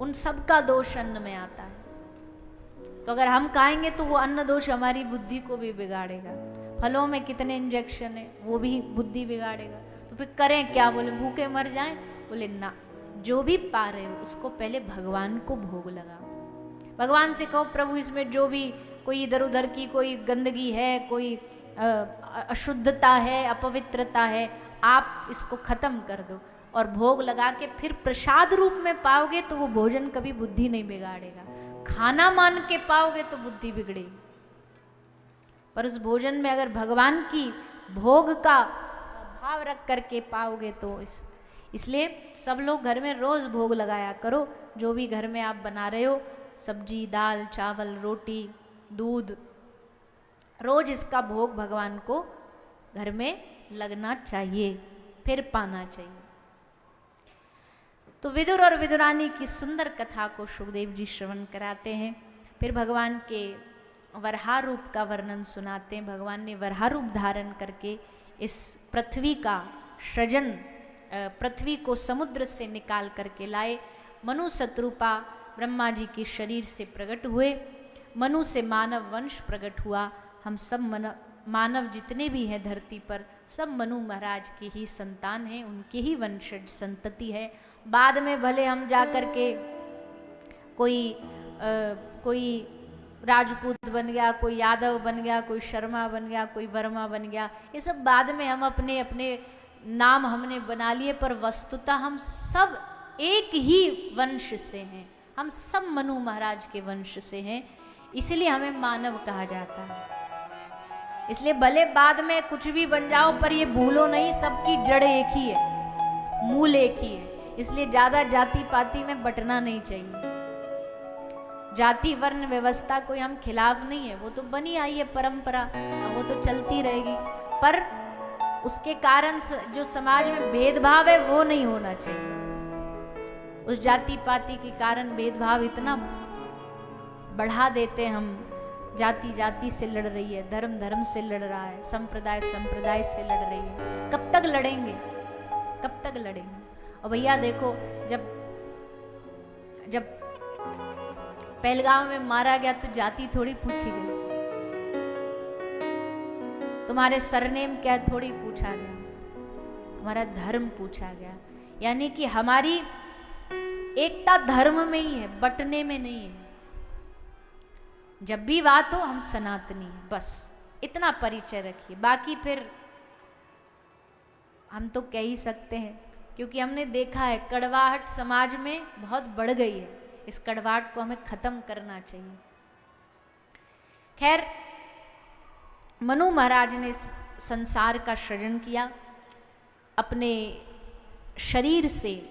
A: उन सब का दोष अन्न में आता है। तो अगर हम खाएंगे तो वो अन्न दोष हमारी बुद्धि को भी बिगाड़ेगा। फलों में कितने इंजेक्शन है, वो भी बुद्धि बिगाड़ेगा। तो फिर करें क्या? बोले भूखे मर जाएं? बोले ना, जो भी पा रहे हो उसको पहले भगवान को भोग लगाओ। भगवान से कहो प्रभु इसमें जो भी कोई इधर उधर की कोई गंदगी है, कोई अशुद्धता है, अपवित्रता है, आप इसको खत्म कर दो। और भोग लगा के फिर प्रसाद रूप में पाओगे तो वो भोजन कभी बुद्धि नहीं बिगाड़ेगा। खाना मान के पाओगे तो बुद्धि बिगड़ेगी। पर उस भोजन में अगर भगवान की भोग का भाव रख करके पाओगे तो इसलिए सब लोग घर में रोज भोग लगाया करो। जो भी घर में आप बना रहे हो, सब्जी, दाल, चावल, रोटी, दूध, रोज इसका भोग भगवान को घर में लगना चाहिए, फिर पाना चाहिए। तो विदुर और विदुरानी की सुंदर कथा को सुखदेव जी श्रवण कराते हैं। फिर भगवान के वराह रूप का वर्णन सुनाते हैं। भगवान ने वराह रूप धारण करके इस पृथ्वी का सृजन, पृथ्वी को समुद्र से निकाल करके लाए। मनु शत्रुपा ब्रह्मा जी के शरीर से प्रकट हुए। मनु से मानव वंश प्रकट हुआ। हम सब मानव जितने भी हैं धरती पर, सब मनु महाराज की ही संतान हैं, उनके ही वंशज संतति है। बाद में भले हम जा कर के कोई राजपूत बन गया, कोई यादव बन गया, कोई शर्मा बन गया, कोई वर्मा बन गया, ये सब बाद में हम अपने अपने नाम हमने बना लिए, पर वस्तुतः हम सब एक ही वंश से हैं। हम सब मनु महाराज के वंश से हैं, इसलिए हमें मानव कहा जाता है। इसलिए भले बाद में कुछ भी बन जाओ, पर ये भूलो नहीं सबकी जड़ एक ही है, मूल एक ही है। इसलिए ज्यादा जाति पाति में बटना नहीं चाहिए। जाति वर्ण व्यवस्था कोई हम खिलाफ नहीं है, वो तो बनी आई है परंपरा, वो तो चलती रहेगी। पर उसके कारण जो समाज में भेदभाव है वो नहीं होना चाहिए। उस जाति पाति के कारण भेदभाव इतना बढ़ा देते हम, जाति जाति से लड़ रही है, धर्म धर्म से लड़ रहा है, संप्रदाय संप्रदाय से लड़ रही है। कब तक लड़ेंगे, कब तक लड़ेंगे? और भैया देखो, जब पहलगाम में मारा गया तो जाति थोड़ी पूछी गई, तुम्हारे सरनेम क्या थोड़ी पूछा गया, तुम्हारा धर्म पूछा गया। यानी कि हमारी एकता धर्म में ही है, बटने में नहीं है। जब भी बात हो हम सनातनी हैं, बस इतना परिचय रखिए। बाकी फिर हम तो कह ही सकते हैं, क्योंकि हमने देखा है कड़वाहट समाज में बहुत बढ़ गई है। इस कड़वाहट को हमें खत्म करना चाहिए। खैर, मनु महाराज ने संसार का सृजन किया अपने शरीर से।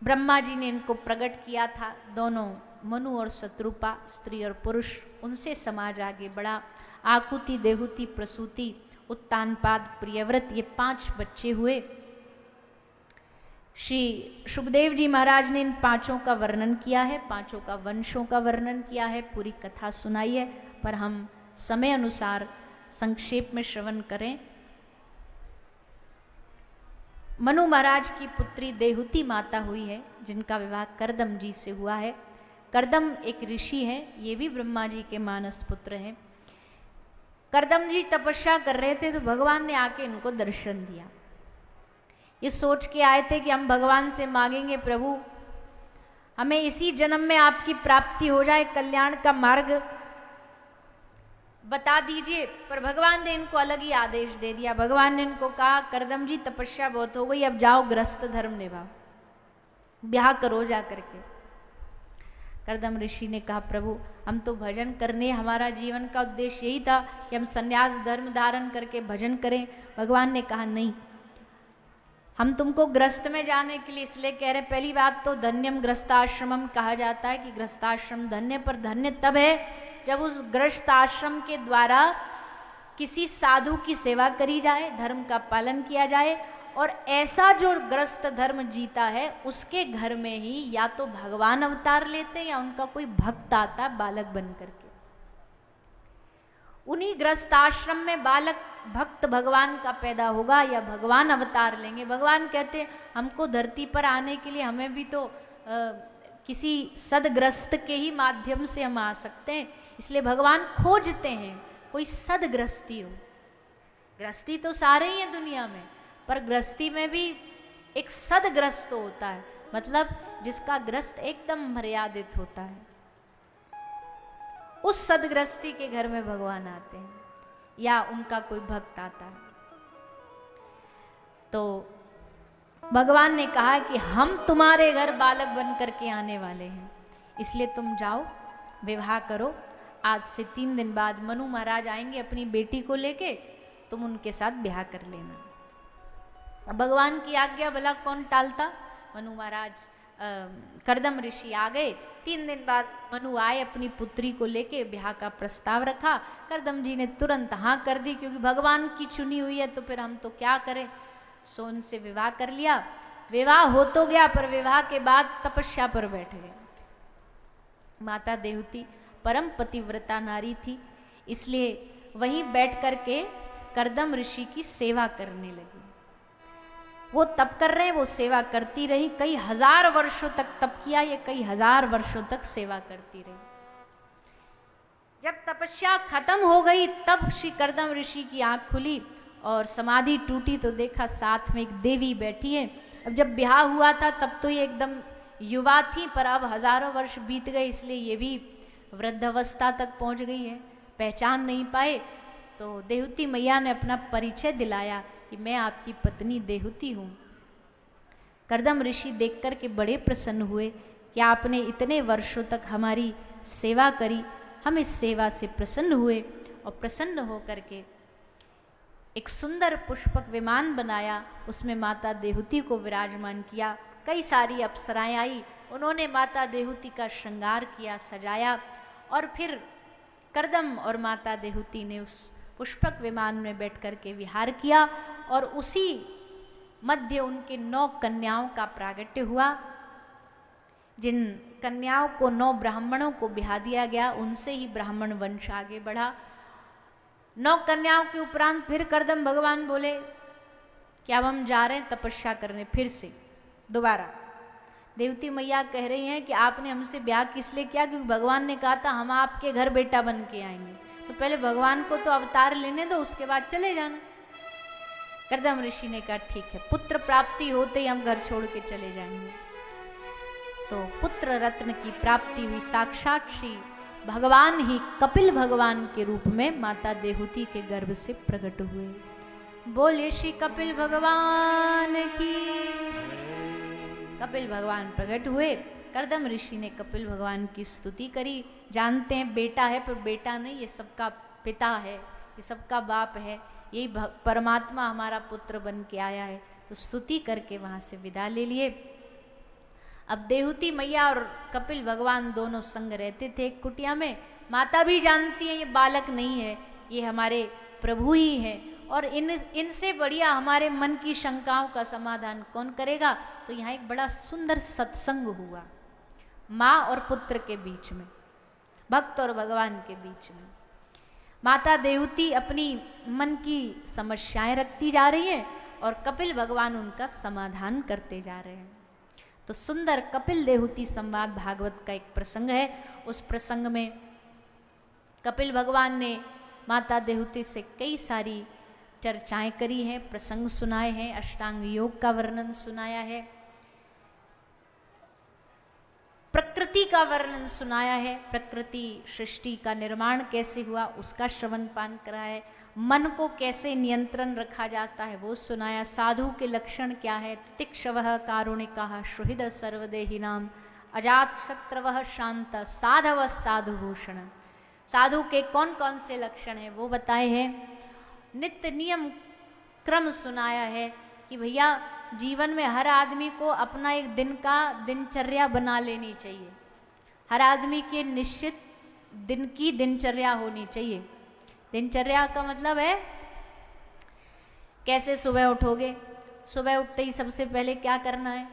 A: ब्रह्मा जी ने इनको प्रकट किया था, दोनों मनु और शत्रुपा, स्त्री और पुरुष। उनसे समाज आगे बढ़ा। आकुति, देहुति, प्रसूति, उत्तानपाद, प्रियव्रत, ये 5 बच्चे हुए। श्री सुखदेव जी महाराज ने इन पांचों का वर्णन किया है, पांचों का वंशों का वर्णन किया है, पूरी कथा सुनाई है, पर हम समय अनुसार संक्षेप में श्रवण करें। मनु महाराज की पुत्री देहुति माता हुई है, जिनका विवाह करदम जी से हुआ है। करदम एक ऋषि है, ये भी ब्रह्मा जी के मानस पुत्र हैं। करदम जी तपस्या कर रहे थे तो भगवान ने आके इनको दर्शन दिया। ये सोच के आए थे कि हम भगवान से मांगेंगे, प्रभु हमें इसी जन्म में आपकी प्राप्ति हो जाए, कल्याण का मार्ग बता दीजिए। पर भगवान ने इनको अलग ही आदेश दे दिया। भगवान ने इनको कहा, करदम जी तपस्या बहुत हो गई, अब जाओ गृहस्थ धर्म निभाओ, ब्याह करो जा करके। करदम ऋषि ने कहा, प्रभु हम तो भजन करने, हमारा जीवन का उद्देश्य यही था कि हम संन्यास धर्म धारण करके भजन करें। भगवान ने कहा, नहीं, हम तुमको गृहस्थ में जाने के लिए इसलिए कह रहे। पहली बात तो धन्यम गृहस्थाश्रमम कहा जाता है कि गृहस्थाश्रम धन्य, पर धन्य तब है जब उस गृहस्थ आश्रम के द्वारा किसी साधु की सेवा करी जाए, धर्म का पालन किया जाए, और ऐसा जो गृहस्थ धर्म जीता है उसके घर में ही या तो भगवान अवतार लेते हैं या उनका कोई भक्त आता बालक बन करके। उन्हीं गृहस्थ आश्रम में बालक भक्त भगवान का पैदा होगा या भगवान अवतार लेंगे। भगवान कहते हैं हमको धरती पर आने के लिए हमें भी तो किसी सदग्रस्त के ही माध्यम से हम आ सकते हैं, इसलिए भगवान खोजते हैं कोई सदग्रस्ती हो। गृहस्थी तो सारे ही हैं दुनिया में, पर गृहस्थी में भी एक सदग्रस्त होता है, मतलब जिसका ग्रस्त एकदम मर्यादित होता है। उस सदग्रस्ती के घर में भगवान आते हैं या उनका कोई भक्त आता है। तो भगवान ने कहा कि हम तुम्हारे घर बालक बन करके आने वाले हैं, इसलिए तुम जाओ विवाह करो। आज से 3 दिन बाद मनु महाराज आएंगे अपनी बेटी को लेके, तुम उनके साथ ब्याह कर लेना। अब भगवान की आज्ञा भला कौन टालता। मनु महाराज करदम ऋषि आ गए। 3 दिन बाद मनु आए अपनी पुत्री को लेके, ब्याह का प्रस्ताव रखा। करदम जी ने तुरंत हाँ कर दी, क्योंकि भगवान की चुनी हुई है तो फिर हम तो क्या करें। सो उनसे विवाह कर लिया। विवाह हो तो गया, पर विवाह के बाद तपस्या पर बैठ गए। माता देहुति परम पतिव्रता नारी थी, इसलिए वहीं बैठ करके करदम ऋषि की सेवा करने लगी। वो तप कर रहे हैं, वो सेवा करती रही। कई हजार वर्षों तक तप किया, ये कई हजार वर्षों तक सेवा करती रही। जब तपस्या खत्म हो गई तब श्री करदम ऋषि की आंख खुली और समाधि टूटी तो देखा साथ में एक देवी बैठी है। अब जब ब्याह हुआ था तब तो ये एकदम युवा थी, पर अब हजारों वर्ष बीत गए, इसलिए ये भी वृद्धावस्था तक पहुंच गई है, पहचान नहीं पाए। तो देहुति मैया ने अपना परिचय दिलाया कि मैं आपकी पत्नी देहुति हूँ। करदम ऋषि देख कर के बड़े प्रसन्न हुए कि आपने इतने वर्षों तक हमारी सेवा करी। हम इस सेवा से प्रसन्न हुए और प्रसन्न होकर के एक सुंदर पुष्पक विमान बनाया, उसमें माता देहुति को विराजमान किया। कई सारी अप्सराएं आई, उन्होंने माता देहुति का श्रृंगार किया, सजाया, और फिर करदम और माता देहुति ने उस पुष्पक विमान में बैठ कर के विहार किया। और उसी मध्य उनके 9 कन्याओं का प्रागट्य हुआ। जिन कन्याओं को 9 ब्राह्मणों को ब्याह दिया गया, उनसे ही ब्राह्मण वंश आगे बढ़ा। 9 कन्याओं के उपरांत फिर करदम भगवान बोले कि अब हम जा रहे हैं तपस्या करने फिर से दोबारा। देवती मैया कह रही हैं कि आपने हमसे ब्याह किस लिए किया, क्योंकि भगवान ने कहा था हम आपके घर बेटा बन के आएंगे, तो पहले भगवान को तो अवतार लेने दो, उसके बाद चले जाना। करदम ऋषि ने कहा ठीक है, पुत्र प्राप्ति होते ही हम घर छोड़ के चले जाएंगे। तो पुत्र रत्न की प्राप्ति हुई। साक्षात श्री भगवान ही कपिल भगवान के रूप में माता देहुति के गर्भ से प्रकट हुए। बोले श्री कपिल भगवान की। कपिल भगवान प्रकट हुए। करदम ऋषि ने कपिल भगवान की स्तुति करी। जानते हैं बेटा है, पर बेटा नहीं, ये सबका पिता है, ये सबका बाप है, यही परमात्मा हमारा पुत्र बन के आया है। तो स्तुति करके वहां से विदा ले लिए। अब देहुति मैया और कपिल भगवान दोनों संग रहते थे कुटिया में। माता भी जानती है ये बालक नहीं है, ये हमारे प्रभु ही है, और इनसे बढ़िया हमारे मन की शंकाओं का समाधान कौन करेगा। तो यहाँ एक बड़ा सुंदर सत्संग हुआ माँ और पुत्र के बीच में, भक्त और भगवान के बीच में। माता देवहूति अपनी मन की समस्याएं रखती जा रही हैं और कपिल भगवान उनका समाधान करते जा रहे हैं। तो सुंदर कपिल देवहूति संवाद भागवत का एक प्रसंग है। उस प्रसंग में कपिल भगवान ने माता देवहूति से कई सारी चर्चाएं करी हैं, प्रसंग सुनाए हैं, अष्टांग योग का वर्णन सुनाया है, प्रकृति का वर्णन सुनाया है, प्रकृति सृष्टि का निर्माण कैसे हुआ उसका श्रवण पान कराया है, मन को कैसे नियंत्रण रखा जाता है वो सुनाया, साधु के लक्षण क्या है, तितिक्षवः कारुणिकः सुहृद सर्वदेहिनाम अजात शत्रवः शांत साधव साधुभूषण। साधु के कौन कौन से लक्षण हैं वो बताए हैं। नित्य नियम क्रम सुनाया है कि भैया जीवन में हर आदमी को अपना एक दिन का दिनचर्या बना लेनी चाहिए। हर आदमी के निश्चित दिन की दिनचर्या होनी चाहिए। दिनचर्या का मतलब है कैसे सुबह उठोगे, सुबह उठते ही सबसे पहले क्या करना है।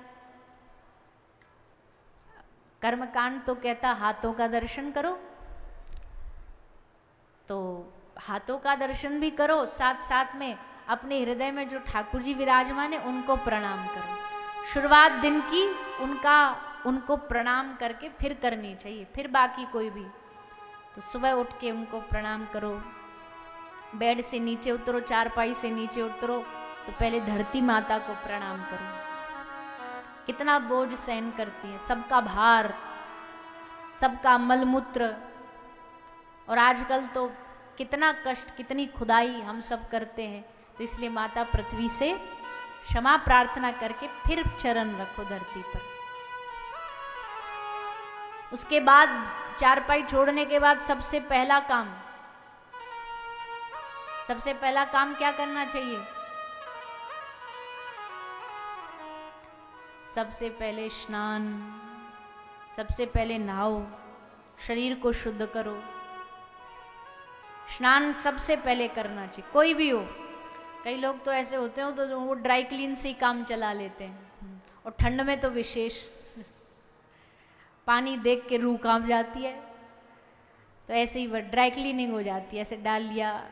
A: कर्मकांड तो कहता हाथों का दर्शन करो, तो हाथों का दर्शन भी करो, साथ साथ में अपने हृदय में जो ठाकुर जी विराजमान है उनको प्रणाम करो। शुरुआत दिन की उनको प्रणाम करके फिर करनी चाहिए, फिर बाकी कोई भी। तो सुबह उठ के उनको प्रणाम करो, बेड से नीचे उतरो, चारपाई से नीचे उतरो तो पहले धरती माता को प्रणाम करो। कितना बोझ सहन करती है, सबका भार, सबका मलमूत्र, और आजकल तो कितना कष्ट, कितनी खुदाई हम सब करते हैं। तो इसलिए माता पृथ्वी से क्षमा प्रार्थना करके फिर चरण रखो धरती पर। उसके बाद चारपाई छोड़ने के बाद सबसे पहला काम क्या करना चाहिए। सबसे पहले स्नान, सबसे पहले नहाओ, शरीर को शुद्ध करो। स्नान सबसे पहले करना चाहिए, कोई भी हो। कई लोग तो ऐसे होते हो तो वो ड्राई क्लीन से ही काम चला लेते हैं, और ठंड में तो विशेष पानी देख के रूह कांप जाती है, तो ऐसे ही वह ड्राई क्लीनिंग हो जाती है। ऐसे डाल लिया,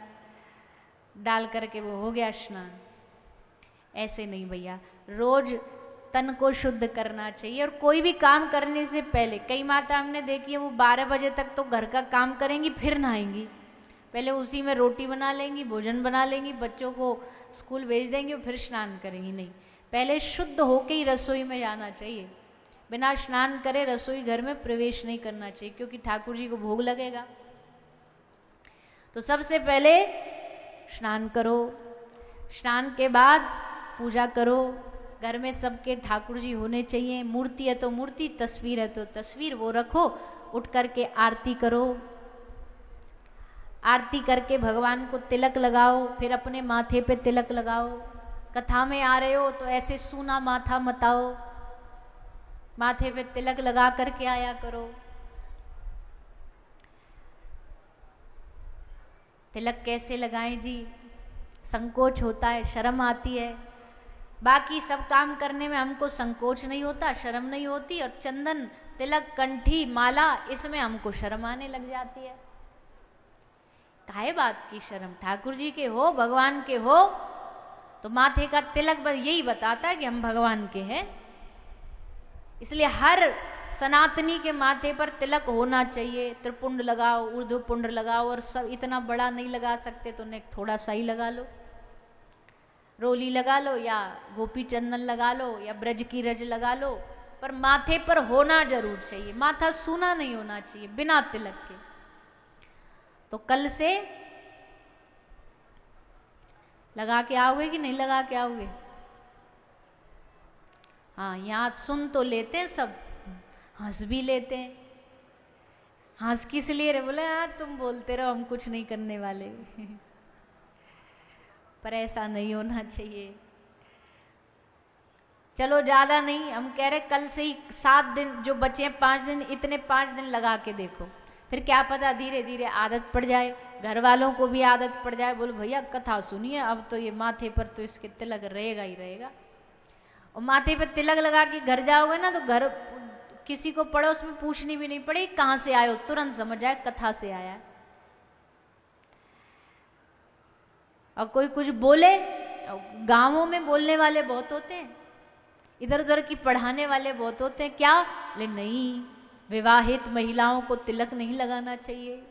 A: डाल करके वो हो गया स्नान। ऐसे नहीं भैया, रोज तन को शुद्ध करना चाहिए। और कोई भी काम करने से पहले, कई माता हमने देखी है वो 12 बजे तक तो घर का काम करेंगी फिर नहाएंगी। पहले उसी में रोटी बना लेंगी, भोजन बना लेंगी, बच्चों को स्कूल भेज देंगे और फिर स्नान करेंगी। नहीं, पहले शुद्ध होके ही रसोई में जाना चाहिए। बिना स्नान करे रसोई घर में प्रवेश नहीं करना चाहिए, क्योंकि ठाकुर जी को भोग लगेगा। तो सबसे पहले स्नान करो, स्नान के बाद पूजा करो। घर में सबके ठाकुर जी होने चाहिए। मूर्ति है तो मूर्ति, तस्वीर है तो तस्वीर, वो रखो। उठ करके आरती करो, आरती करके भगवान को तिलक लगाओ, फिर अपने माथे पे तिलक लगाओ। कथा में आ रहे हो तो ऐसे सूना माथा मताओ, माथे पे तिलक लगा करके आया करो। तिलक कैसे लगाएं जी, संकोच होता है, शर्म आती है। बाकी सब काम करने में हमको संकोच नहीं होता, शर्म नहीं होती, और चंदन, तिलक, कंठी, माला, इसमें हमको शर्म आने लग जाती है। काहे बात की शर्म, ठाकुर जी के हो, भगवान के हो, तो माथे का तिलक बस यही बताता है कि हम भगवान के हैं। इसलिए हर सनातनी के माथे पर तिलक होना चाहिए। त्रिपुंड लगाओ, ऊर्ध्वपुंड लगाओ, और सब इतना बड़ा नहीं लगा सकते तो ने थोड़ा सा ही लगा लो, रोली लगा लो, या गोपी चंदन लगा लो, या ब्रज की रज लगा लो, पर माथे पर होना जरूर चाहिए। माथा सूना नहीं होना चाहिए बिना तिलक के। तो कल से लगा के आओगे कि नहीं लगा के आओगे? हाँ, यहाँ सुन तो लेते हैं सब, हंस भी लेते हैं। हंस किस लिए रे? बोले यार तुम बोलते रहो, हम कुछ नहीं करने वाले। पर ऐसा नहीं होना चाहिए। चलो ज्यादा नहीं, हम कह रहे कल से ही 7 दिन जो बचे हैं, 5 दिन, इतने 5 दिन लगा के देखो। फिर क्या पता धीरे धीरे आदत पड़ जाए, घर वालों को भी आदत पड़ जाए, बोलो भैया कथा सुनिए, अब तो ये माथे पर तो इसके तिलक रहेगा ही रहेगा। और माथे पर तिलक लगा के घर जाओगे ना तो घर किसी को पड़ोस में पूछनी भी नहीं पड़ेगी कहाँ से आए हो, तुरंत समझ जाए कथा से आया है। और कोई कुछ बोले, गांवों में बोलने वाले बहुत होते हैं, इधर उधर की पढ़ाने वाले बहुत होते हैं, क्या ले नहीं, विवाहित महिलाओं को तिलक नहीं लगाना चाहिए,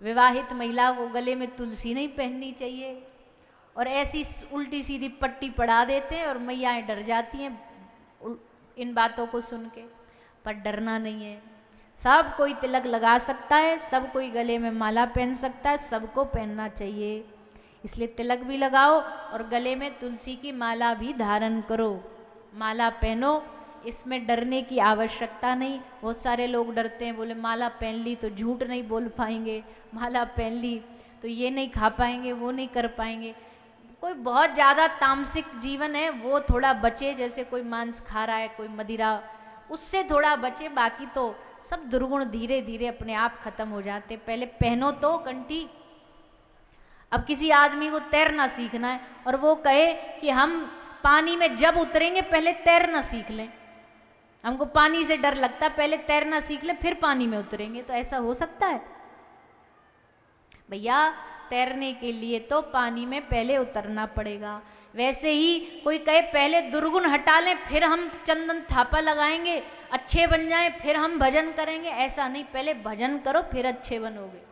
A: विवाहित महिला को गले में तुलसी नहीं पहननी चाहिए, और ऐसी उल्टी सीधी पट्टी पढ़ा देते हैं और मैयाएं डर जाती हैं इन बातों को सुन के। पर डरना नहीं है, सब कोई तिलक लगा सकता है, सब कोई गले में माला पहन सकता है, सबको पहनना चाहिए। इसलिए तिलक भी लगाओ और गले में तुलसी की माला भी धारण करो, माला पहनो, इसमें डरने की आवश्यकता नहीं। बहुत सारे लोग डरते हैं, बोले माला पहन ली तो झूठ नहीं बोल पाएंगे, माला पहन ली तो ये नहीं खा पाएंगे, वो नहीं कर पाएंगे। कोई बहुत ज़्यादा तामसिक जीवन है वो थोड़ा बचे, जैसे कोई मांस खा रहा है, कोई मदिरा, उससे थोड़ा बचे, बाकी तो सब दुर्गुण धीरे धीरे अपने आप खत्म हो जाते। पहले पहनो तो कंठी। अब किसी आदमी को तैरना सीखना है और वो कहे कि हम पानी में जब उतरेंगे पहले तैरना सीख लें, हमको पानी से डर लगता है, पहले तैरना सीख लें फिर पानी में उतरेंगे, तो ऐसा हो सकता है? भैया तैरने के लिए तो पानी में पहले उतरना पड़ेगा। वैसे ही कोई कहे पहले दुर्गुण हटा लें फिर हम चंदन थापा लगाएंगे, अच्छे बन जाएं फिर हम भजन करेंगे, ऐसा नहीं, पहले भजन करो फिर अच्छे बनोगे।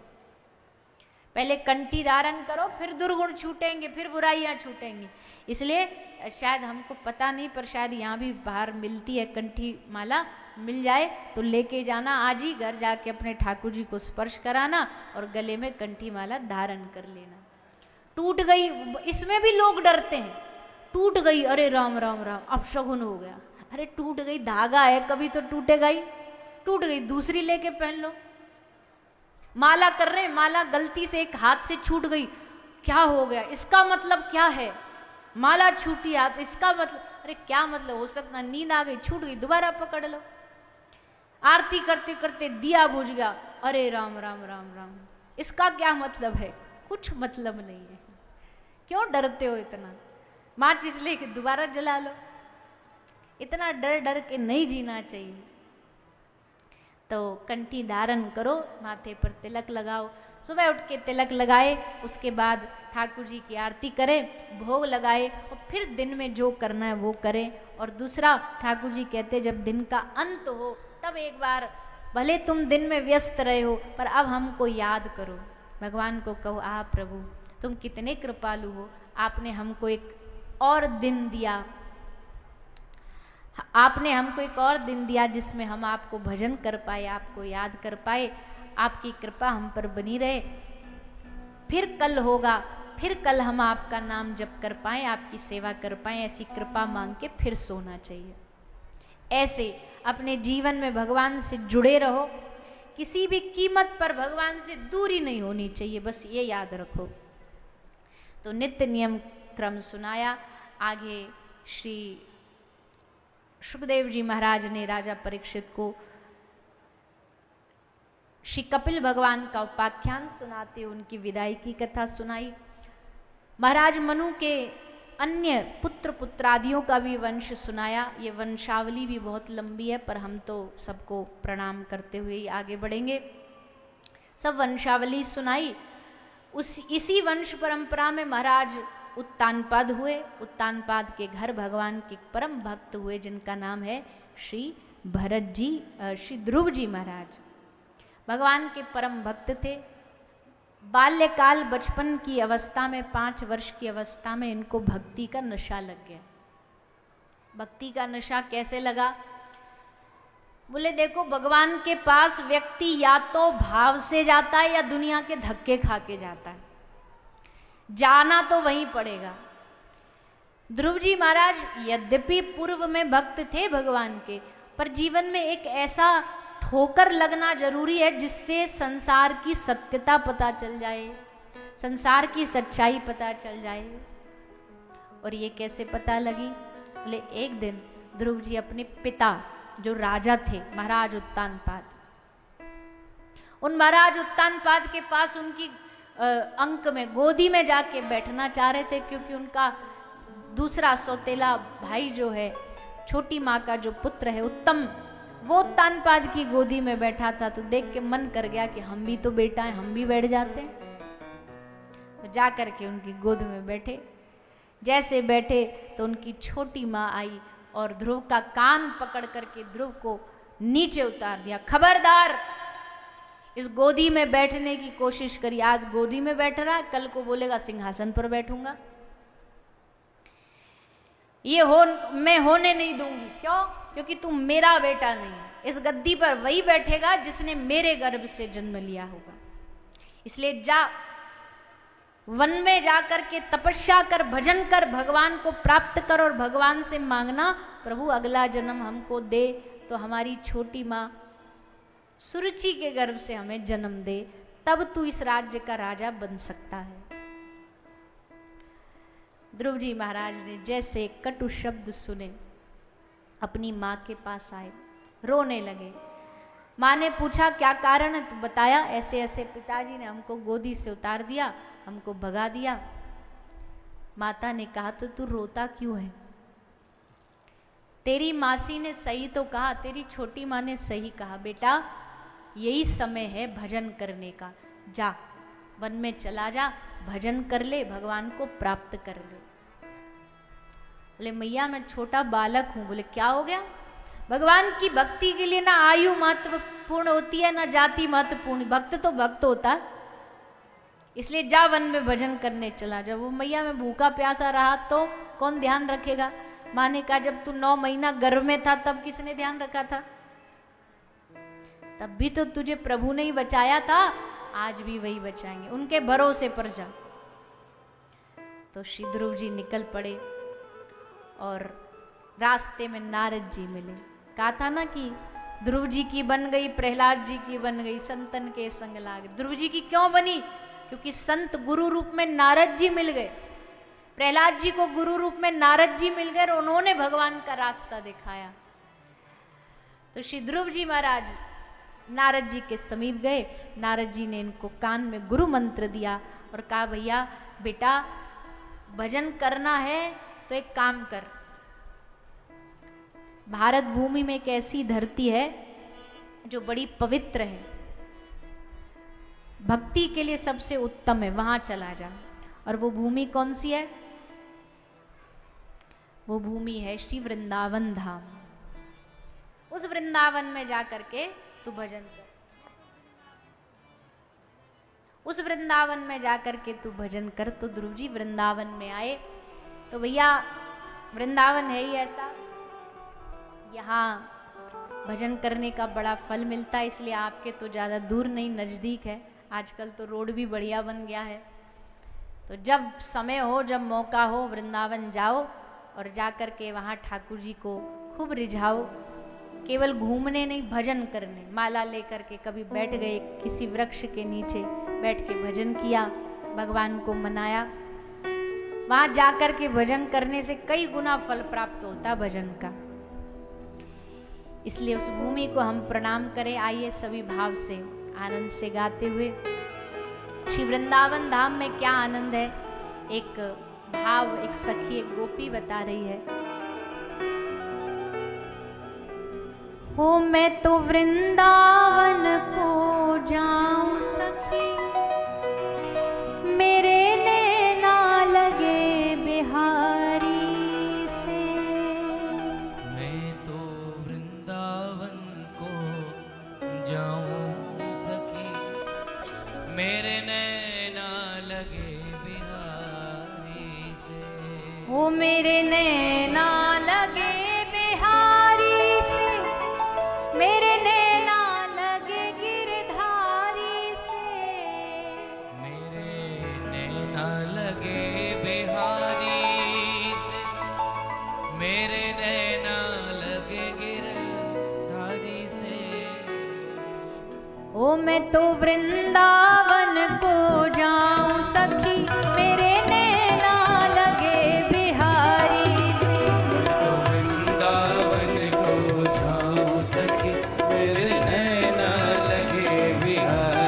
A: पहले कंठी धारण करो फिर दुर्गुण छूटेंगे, फिर बुराइयां छूटेंगी। इसलिए शायद हमको पता नहीं, पर शायद यहाँ भी बाहर मिलती है कंठी माला, मिल जाए तो लेके जाना, आज ही घर जाके अपने ठाकुर जी को स्पर्श कराना और गले में कंठी माला धारण कर लेना। टूट गई, इसमें भी लोग डरते हैं, टूट गई, अरे राम राम राम अपशगुन हो गया। अरे टूट गई, धागा है कभी तो टूटेगा ही, टूट गई दूसरी लेके पहन लो। माला कर रहे हैं, माला गलती से एक हाथ से छूट गई, क्या हो गया, इसका मतलब क्या है? माला छूटी हाथ, इसका मतलब, अरे क्या मतलब हो सकता, नींद आ गई छूट गई, दोबारा पकड़ लो। आरती करते करते दिया बुझ गया, अरे राम राम राम राम, इसका क्या मतलब है? कुछ मतलब नहीं है। क्यों डरते हो इतना? माचिस लेके दोबारा जला लो। इतना डर डर के नहीं जीना चाहिए। तो कंठी धारण करो, माथे पर तिलक लगाओ, सुबह उठ के तिलक लगाए, उसके बाद ठाकुर जी की आरती करें, भोग लगाए और फिर दिन में जो करना है वो करें। और दूसरा, ठाकुर जी कहते जब दिन का अंत हो तब एक बार, भले तुम दिन में व्यस्त रहे हो पर अब हमको याद करो, भगवान को कहो, आ प्रभु तुम कितने कृपालु हो, आपने हमको एक और दिन दिया, आपने हमको एक और दिन दिया जिसमें हम आपको भजन कर पाए, आपको याद कर पाए, आपकी कृपा हम पर बनी रहे। फिर कल होगा, फिर कल हम आपका नाम जप कर पाए, आपकी सेवा कर पाए, ऐसी कृपा मांग के फिर सोना चाहिए। ऐसे अपने जीवन में भगवान से जुड़े रहो, किसी भी कीमत पर भगवान से दूरी नहीं होनी चाहिए, बस ये याद रखो। तो नित्य नियम क्रम सुनाया। आगे श्री सुखदेव जी महाराज ने राजा परीक्षित को श्री कपिल भगवान का उपाख्यान सुनाते उनकी विदाई की कथा सुनाई। महाराज मनु के अन्य पुत्र पुत्रादियों का भी वंश सुनाया। ये वंशावली भी बहुत लंबी है, पर हम तो सबको प्रणाम करते हुए ही आगे बढ़ेंगे। सब वंशावली सुनाई। इसी वंश परंपरा में महाराज उत्तानपाद हुए। उत्तानपाद के घर भगवान के परम भक्त हुए, जिनका नाम है श्री भरत जी, श्री ध्रुव जी महाराज। भगवान के परम भक्त थे। बाल्यकाल, बचपन की अवस्था में, 5 वर्ष की अवस्था में इनको भक्ति का नशा लग गया। भक्ति का नशा कैसे लगा? बोले देखो, भगवान के पास व्यक्ति या तो भाव से जाता है या दुनिया के धक्के खा के जाता है, जाना तो वहीं पड़ेगा। ध्रुव जी महाराज यद्यपि पूर्व में भक्त थे भगवान के, पर जीवन में एक ऐसा ठोकर लगना जरूरी है जिससे संसार की सत्यता पता चल जाए, संसार की सच्चाई पता चल जाए। और ये कैसे पता लगी? बोले एक दिन ध्रुव जी अपने पिता जो राजा थे, महाराज उत्तानपाद, उन महाराज उत्तानपाद के पास उनकी अंक में गोदी में जाके बैठना चाह रहे थे, क्योंकि उनका दूसरा सौतेला भाई जो है, छोटी माँ का जो पुत्र है उत्तम, वो उत्तानपाद की गोदी में बैठा था। तो देख के मन कर गया कि हम भी तो बेटा हैं, हम भी बैठ जाते हैं। तो जा करके उनकी गोद में बैठे। जैसे बैठे तो उनकी छोटी माँ आई और ध्रुव का कान पकड़ करके ध्रुव को नीचे उतार दिया। खबरदार, इस गोदी में बैठने की कोशिश करी। आज गोदी में बैठ रहा है, कल को बोलेगा सिंहासन पर बैठूंगा। ये मैं होने नहीं दूंगी। क्यों? क्योंकि तू मेरा बेटा नहीं है। इस गद्दी पर वही बैठेगा जिसने मेरे गर्भ से जन्म लिया होगा। इसलिए जा, वन में जाकर के तपस्या कर, भजन कर, भगवान को प्राप्त कर और भगवान से मांगना, प्रभु अगला जन्म हमको दे तो हमारी छोटी माँ सुरुचि के गर्भ से हमें जन्म दे, तब तू इस राज्य का राजा बन सकता है। ध्रुव जी महाराज ने जैसे कटु शब्द सुने, अपनी माँ के पास आए, रोने लगे। माँ ने पूछा क्या कारण है? तो बताया ऐसे ऐसे पिताजी ने हमको गोदी से उतार दिया, हमको भगा दिया। माता ने कहा तो तू रोता क्यों है? तेरी मासी ने सही तो कहा, तेरी छोटी माँ ने सही कहा, बेटा यही समय है भजन करने का। जा, वन में चला जा, भजन कर ले, भगवान को प्राप्त कर ले। बोले मैया मैं छोटा बालक हूं। बोले क्या हो गया? भगवान की भक्ति के लिए ना आयु महत्वपूर्ण होती है ना जाति महत्वपूर्ण, भक्त तो भक्त होता है। इसलिए जा, वन में भजन करने चला जा। वो मैया मैं भूखा प्यासा रहा तो कौन ध्यान रखेगा? माँ ने कहा जब तू 9 महीना गर्भ में था तब किसने ध्यान रखा था? तब भी तो तुझे प्रभु ने ही बचाया था, आज भी वही बचाएंगे। उनके भरोसे पर जा। तो श्री ध्रुव जी निकल पड़े और रास्ते में नारद जी मिले। कहा था ना कि ध्रुव जी की बन गई, प्रहलाद जी की बन गई, संतन के संग लाग। ध्रुव जी की क्यों बनी? क्योंकि संत गुरु रूप में नारद जी मिल गए। प्रहलाद जी को गुरु रूप में नारद जी मिल गए और उन्होंने भगवान का रास्ता दिखाया। तो श्री ध्रुव जी महाराज नारद जी के समीप गए। नारद जी ने इनको कान में गुरु मंत्र दिया और कहा भैया बेटा भजन करना है तो एक काम कर। भारत भूमि में एक ऐसी धरती है जो बड़ी पवित्र है, भक्ति के लिए सबसे उत्तम है, वहां चला जा। और वो भूमि कौन सी है? वो भूमि है श्री वृंदावन धाम। उस वृंदावन में जाकर के तू भजन कर। उस वृंदावन में जाकर के तू भजन कर। तो ध्रुव जी वृंदावन में आए। तो भैया वृंदावन है ही ऐसा, यहाँ भजन करने का बड़ा फल मिलता है। इसलिए आपके तो ज़्यादा दूर नहीं, नज़दीक है। आजकल तो रोड भी बढ़िया बन गया है। तो जब समय हो, जब मौका हो, वृंदावन जाओ और जा कर के वहाँ ठाकुर जी को खूब रिझाओ। केवल घूमने नहीं, भजन करने। माला लेकर के कभी बैठ गए किसी वृक्ष के नीचे, बैठ के भजन किया, भगवान को मनाया। वहां जाकर के भजन करने से कई गुना फल प्राप्त होता भजन का। इसलिए उस भूमि को हम प्रणाम करें। आइए सभी भाव से, आनंद से गाते हुए। श्री वृंदावन धाम में क्या आनंद है, एक भाव एक सखी, एक गोपी बता रही है। हो मैं तो वृंदावन को जाऊं सखी, मेरे नैना लगे बिहारी से।
B: मैं तो वृंदावन को जाऊं सखी, मेरे नैना लगे बिहारी से।
A: हो मेरे नैना लगे मेरे नैना लगे गिरधारी से।
B: मेरे नैना लगे बिहारी से, मेरे नैना लगे गिरधारी से।
A: ओ मैं तो वृंदावन को जाऊं सखी, मेरे नैना लगे बिहारी से।
B: वृंदावन को जाऊं सखी, मेरे नैना लगे बिहारी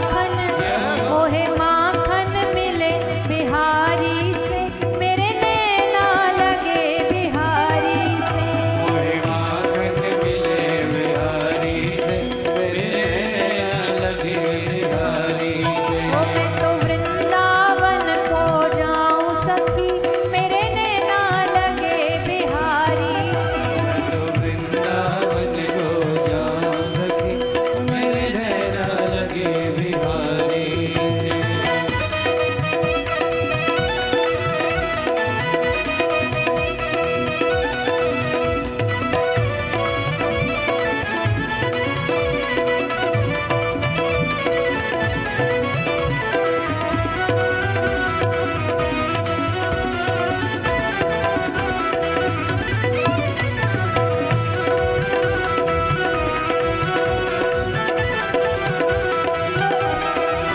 A: माखन मोहे माखन मिले बिहारी से मेरे नैना लगे बिहारी से
B: मोहे माखन मिले बिहारी से मेरे नैना लगे बिहारी से
A: ओ मैं तो वृंदावन को जाऊं सखी मेरे नैना लगे बिहारी से
B: तो वृंदावन को जाऊं सखी मेरे नैना लगे बिहारी से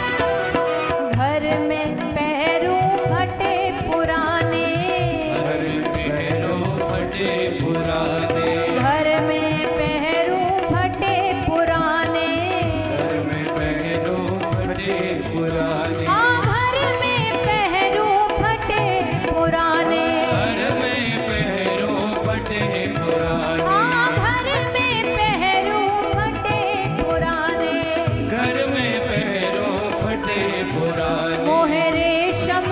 A: घर में पैरों फटे पुराने
B: घर पैरों फटे पुराने
A: घर में पैरों फटे पुराने
B: घर में पैरों फटे पुराने
A: घर में पैरों फटे पुराने
B: घर में पैरों फटे पुराने
A: घर में पैरों फटे पुराने
B: घर में पैरों फटे पुराने
A: मोहे रेशम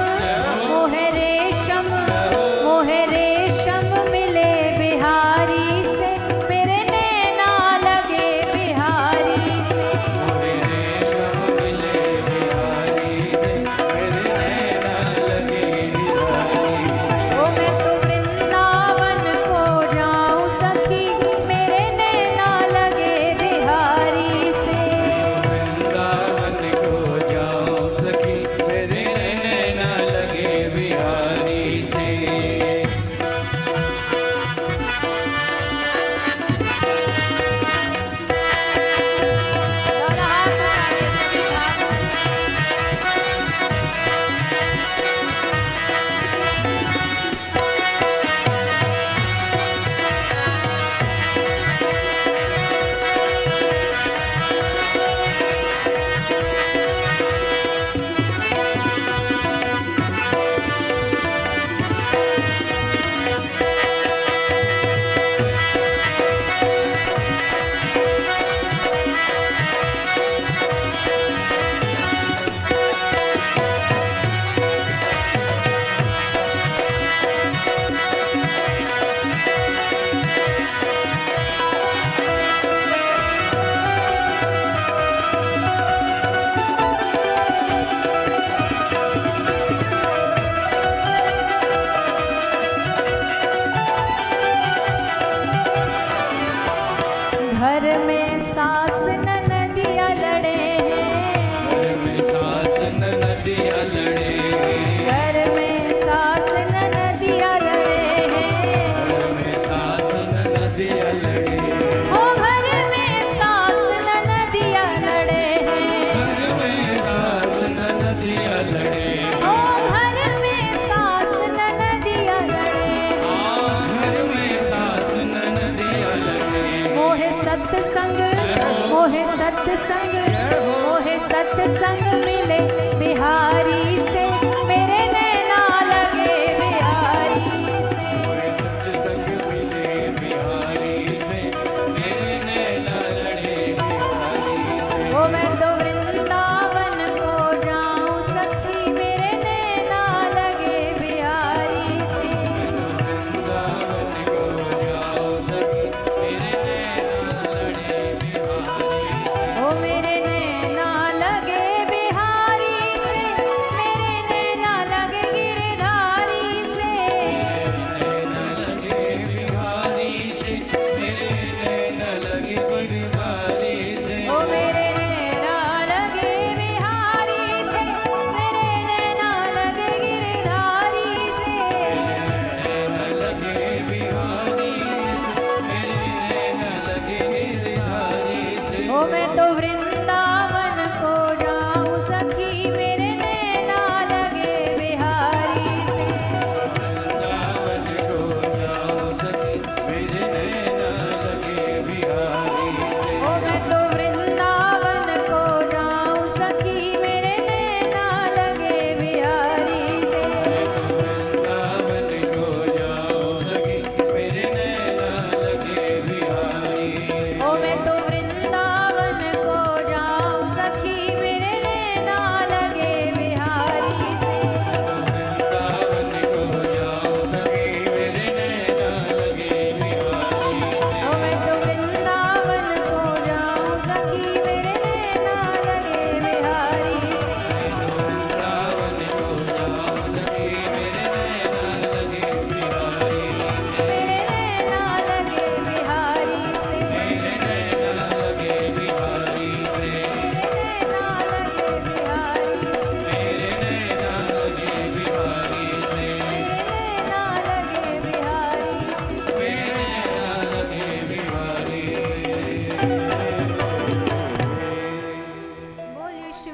A: मोहे रेशम मोहे रेशम मिले बिहारी से मेरे नैना लगे बिहारी से
B: मोहे रेशम मिले बिहारी से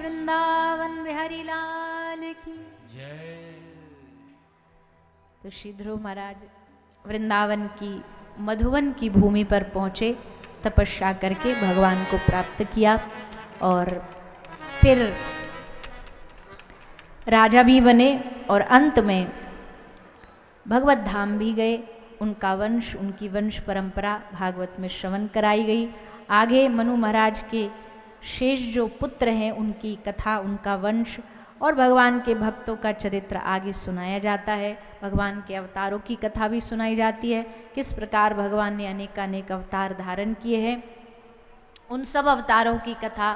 A: वृंदावन बिहारी लाल की
B: जय।
A: तो श्री ध्रुव महाराज वृंदावन की मधुवन की भूमि पर पहुंचे, तपस्या करके भगवान को प्राप्त किया और फिर राजा भी बने और अंत में भगवत धाम भी गए। उनका वंश, उनकी वंश परंपरा भागवत में श्रवण कराई गई। आगे मनु महाराज के शेष जो पुत्र हैं उनकी कथा, उनका वंश और भगवान के भक्तों का चरित्र आगे सुनाया जाता है। भगवान के अवतारों की कथा भी सुनाई जाती है, किस प्रकार भगवान ने अनेकानेक अवतार धारण किए हैं। उन सब अवतारों की कथा,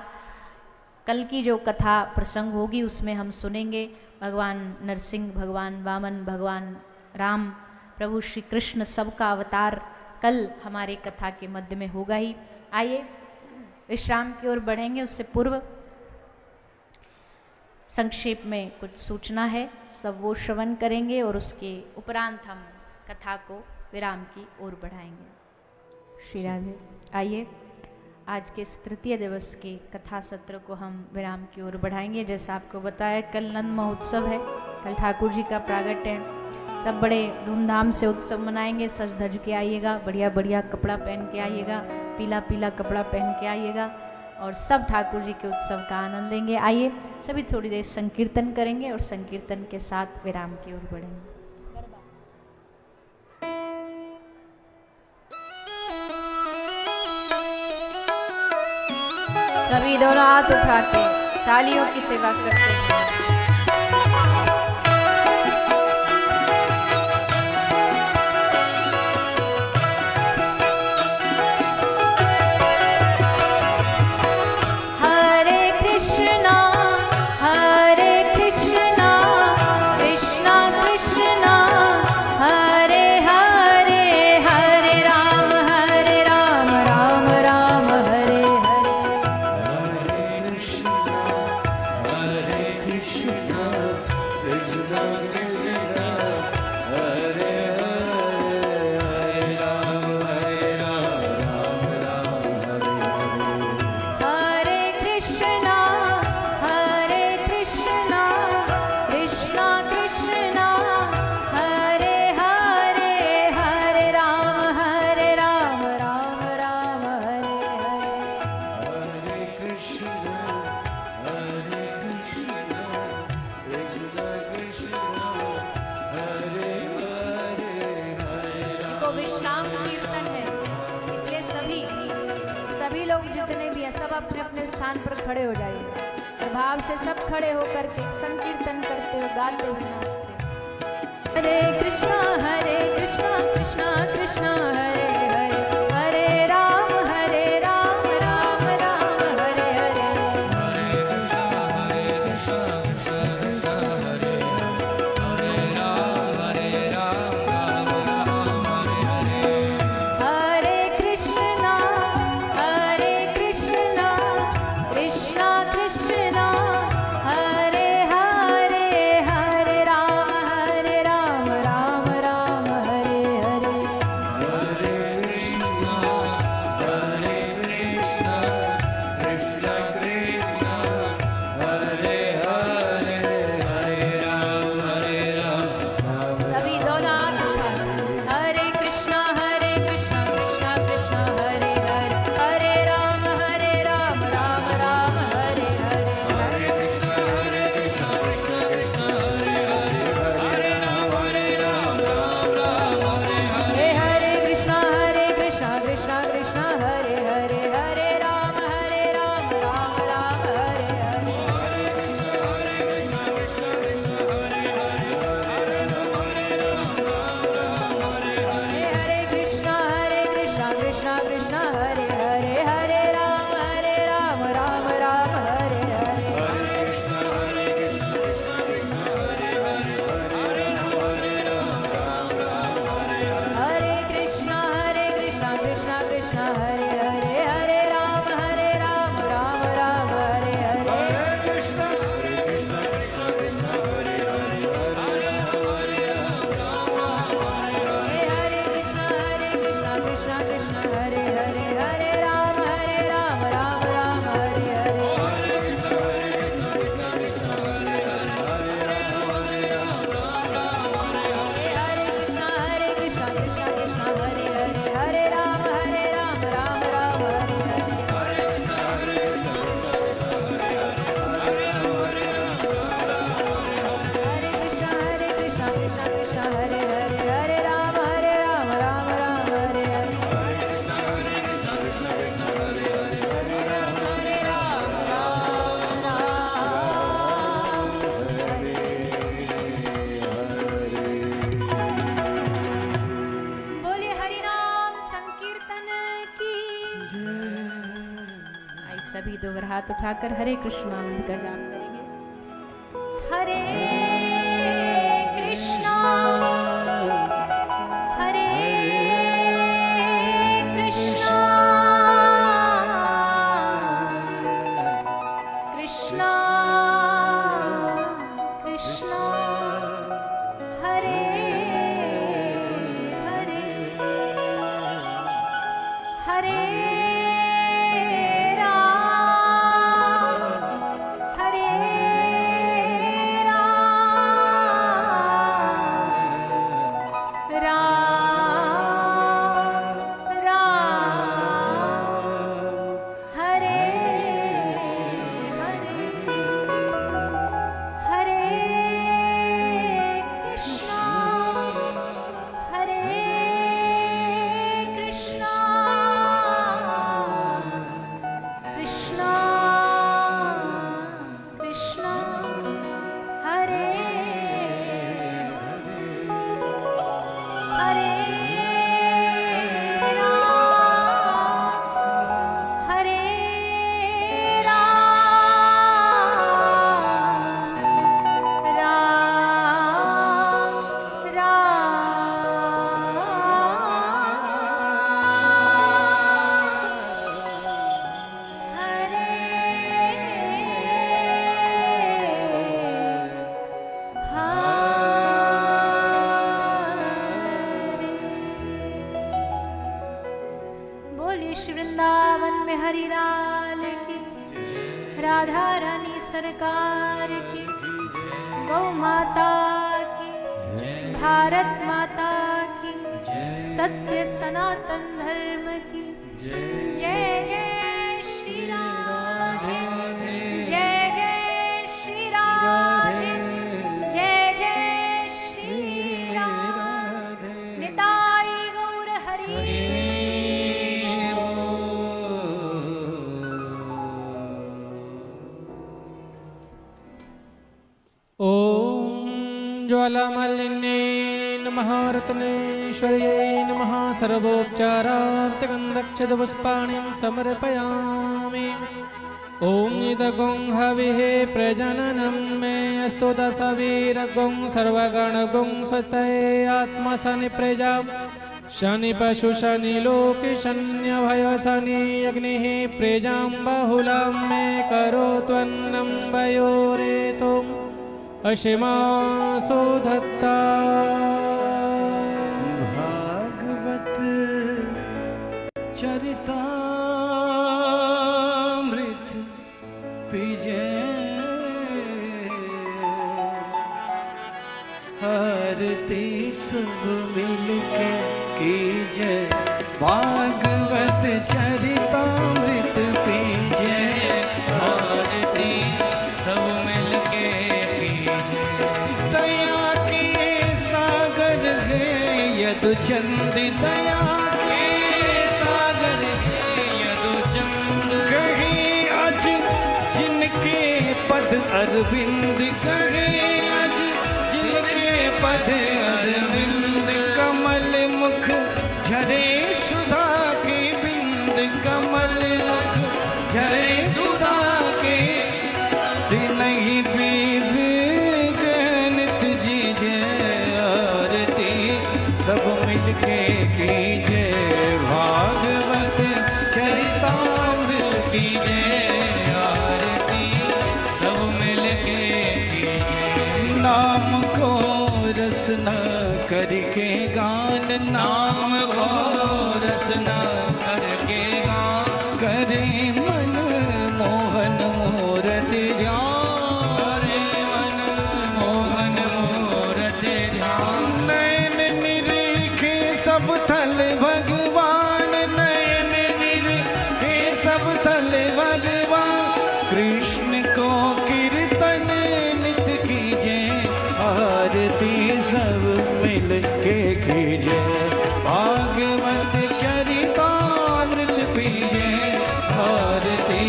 A: कल की जो कथा प्रसंग होगी उसमें हम सुनेंगे। भगवान नरसिंह, भगवान वामन, भगवान राम, प्रभु श्री कृष्ण सबका अवतार कल हमारे कथा के मध्य में होगा ही। आइए विश्राम की ओर बढ़ेंगे, उससे पूर्व संक्षेप में कुछ सूचना है, सब वो श्रवण करेंगे और उसके उपरांत हम कथा को विराम की ओर बढ़ाएंगे। श्री राधे। आइए आज के इस तृतीय दिवस के कथा सत्र को हम विराम की ओर बढ़ाएंगे। जैसा आपको बताया कल नंद महोत्सव है, कल ठाकुर जी का प्रागट्य है। सब बड़े धूमधाम से उत्सव मनाएंगे। सज धज के आइएगा, बढ़िया बढ़िया कपड़ा पहन के आइएगा, पीला पीला कपड़ा पहन के आइएगा और सब ठाकुर जी के उत्सव का आनंद लेंगे। आइए सभी थोड़ी देर संकीर्तन करेंगे और संकीर्तन के साथ विराम की ओर बढ़ेंगे। सभी दोनों हाथ उठा के तालियों की सेवा करते हैं। खड़े हो जाइए, प्रभाव से सब खड़े होकर के संकीर्तन करते हो, गाते हुए नाचते। हरे कृष्णा कृष्णा कृष्णा हरे हरे, हरे राम राम राम हरे हरे।
B: हरे कृष्णा कृष्णा कृष्णा हरे हरे राम राम हरे हरे।
A: हरे कृष्णा कृष्णा कृष्णा हरे हरे, हरे राम राम राम हरे हाथ उठाकर हरे कृष्णा मंत्र का जाप करेंगे। हरे कृष्णा हरे कृष्णा कृष्णा कृष्णा हरे हरे हरे सरकार की, गौ माता की, भारत माता की, सत्य सनातन धर्म की जय जय श्री राधे, जय जय श्री राधे, जय जय श्री राधे। निताई गौर हरि।
C: ओम ज्वालामालिन्ये नमः, रत्नेश्वर्यै नमः, सर्वोपचारार्थगन्धक्षतपुष्पाणिं समर्पयामि। ओम निदगं हविः प्रजननं मे अस्तु दशवीरगं सर्वगणगं स्वस्तये आत्मशनि प्रजा शनि पशु शनि लोके शन्यभय शनि अग्निः प्रजां बहुलां मे करोत्वन्नं वयोरेतुम् अशिमासो धत्ता।
D: भागवत चरितामृत पीजे आरती सब मिलके कीजे। भागवत चरितामृत पीजे आरती सब मिलके यदु चंद दया के सागर यदु चंद कहे अज जिनके पद अरविंद, कहे अज जिनके पद अरविंद। कमल मुख झरे सुधा के बिंद, कमल मुख झरे सुधा के नहीं बीबी गणित जी जय आरती सब मिलके कीजे। भागवत चरितामृत कीजे आरती सब मिलके कीजे। नाम को रसना करके गान, नाम को रसना करके गान। करे मन मोहन मूरत ध्यान, करे मन मोहन मूरत ध्यान। नयन निरीखे सब थल भगवान, नयन निरीखे सब थल भगवान। कृष्ण को कीर्तन नित कीजे, आरती सब मिल के कीजे। भागवत चरितामृत पीजे, आरती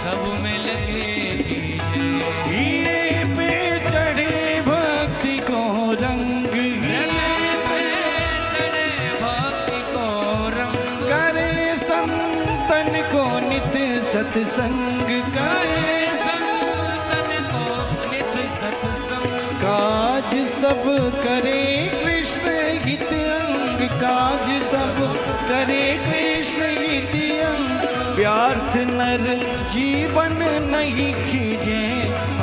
D: सब मिल के कीजे। ये पे चढ़े भक्ति को रंग, करे संतन को नित सत्संग। सब करे कृष्ण हित अंग, काज सब करे कृष्ण हित अंग। व्यर्थ नर जीवन नहीं खींचे,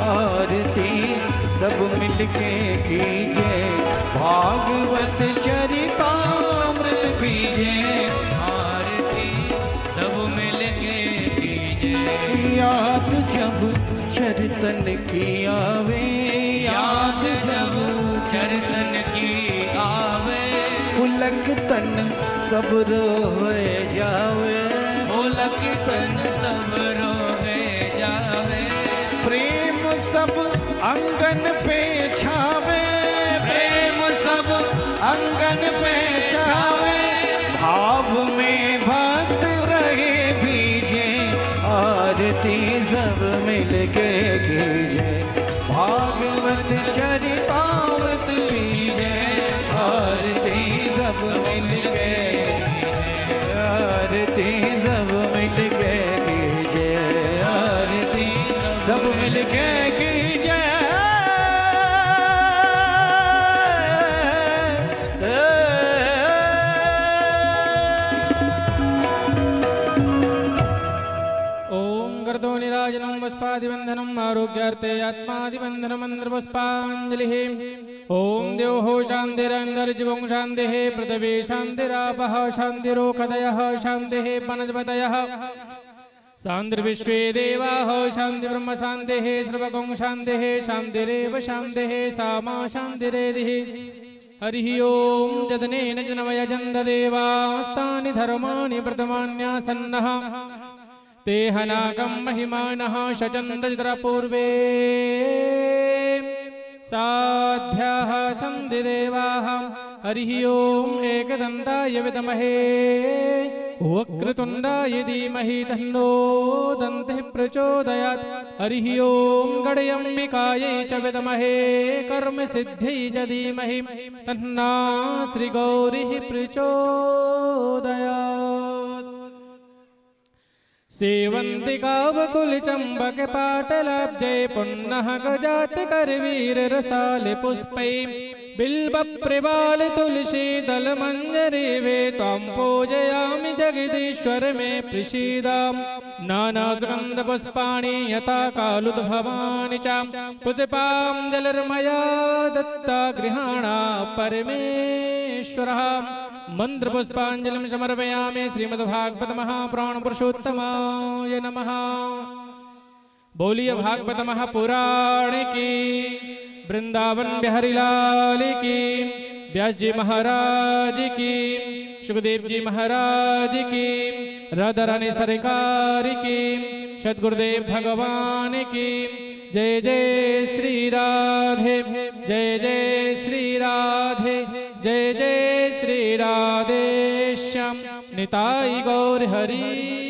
D: आरती सब मिलके कीजे। भागवत चरितामृत पीजे,
B: आरती सब मिलके कीजे।
D: याद जब चरतन की आवे,
B: याद जब चरतन की आवे।
D: पुलक तन सब रोए जावे,
B: पुलक तन सब रोए जावे।
D: प्रेम सब अंगन पे छावे,
B: प्रेम सब
D: अंगन पे छावे। भाव में भक्त रहे भीजे, आरती सब मिलके कीजे। भागवत चरितामृत पीजे, आरती सब मिलके, आरती सब मिलके कीजे। आरती सब मिलके कीजे।
C: ओम गर्दो निराजनं वस्पादिबन्धनम् आरोग्यार्थे आत्मादिबन्धनम् अन्द्रपुष्पाञ्जलिः। ओम द्योः शान्तिरन्तर्जीवं शान्तिः, पृथिवी शान्तिरापः शान्तिरोषधयः शान्तिः वनस्पतयः। शान्तिर्विश्वे देवाः शान्तिर्ब्रह्म शान्तिः, सर्वगं शान्तिः शान्तिरेव शान्तिः, सा मा शान्तिरेधिः। हरिः ओम जदनेन जनमयजन्त देवास्तानि धर्माणि प्रथमान्यासन्नः। ते हनाकं महिमानः शचन्दपूर्वे साध्याः सन्ति देवाः। हरिः ओम एकदन्ताय विद्महे वक्रतुण्डाय धीमहि तन्नो दन्तिः प्रचोदयात्। हरिः ओम गणयम्बिकायै च विद्महे कर्मसिद्ध्यै च धीमहि तन्ना श्रीगौरिः प्रचोदयात्। सेवन्तिकावकुलचम्बक पाटलाब्जै पुन्नः गजात करवीर रसाले पुष्पै। बिल्बप्रिवाल तुलसी दल मंजरी वे त्वां पूजयामि जगदीश्वर मे प्रसीदा। नानासुगन्ध पुष्पाणि यथा कालुद्भवानि च पुष्पां जलर्मया दत्ता गृहाणा परमेश्वरः। मंत्र पुष्पांजलिं समर्पयामि श्रीमद्भागवत महापुराण पुरुषोत्तमाय नमः। बोलिए भागवत महापुराण की, वृंदावन बिहारी लाल की, व्यास जी महाराज की, सुखदेव जी महाराज की, राधा रानी सरकार की, सद्गुरुदेव भगवान की। जय जय श्री राधे, जय जय श्री राधे, जय जय श्री राधे श्याम। निताई गौर हरि।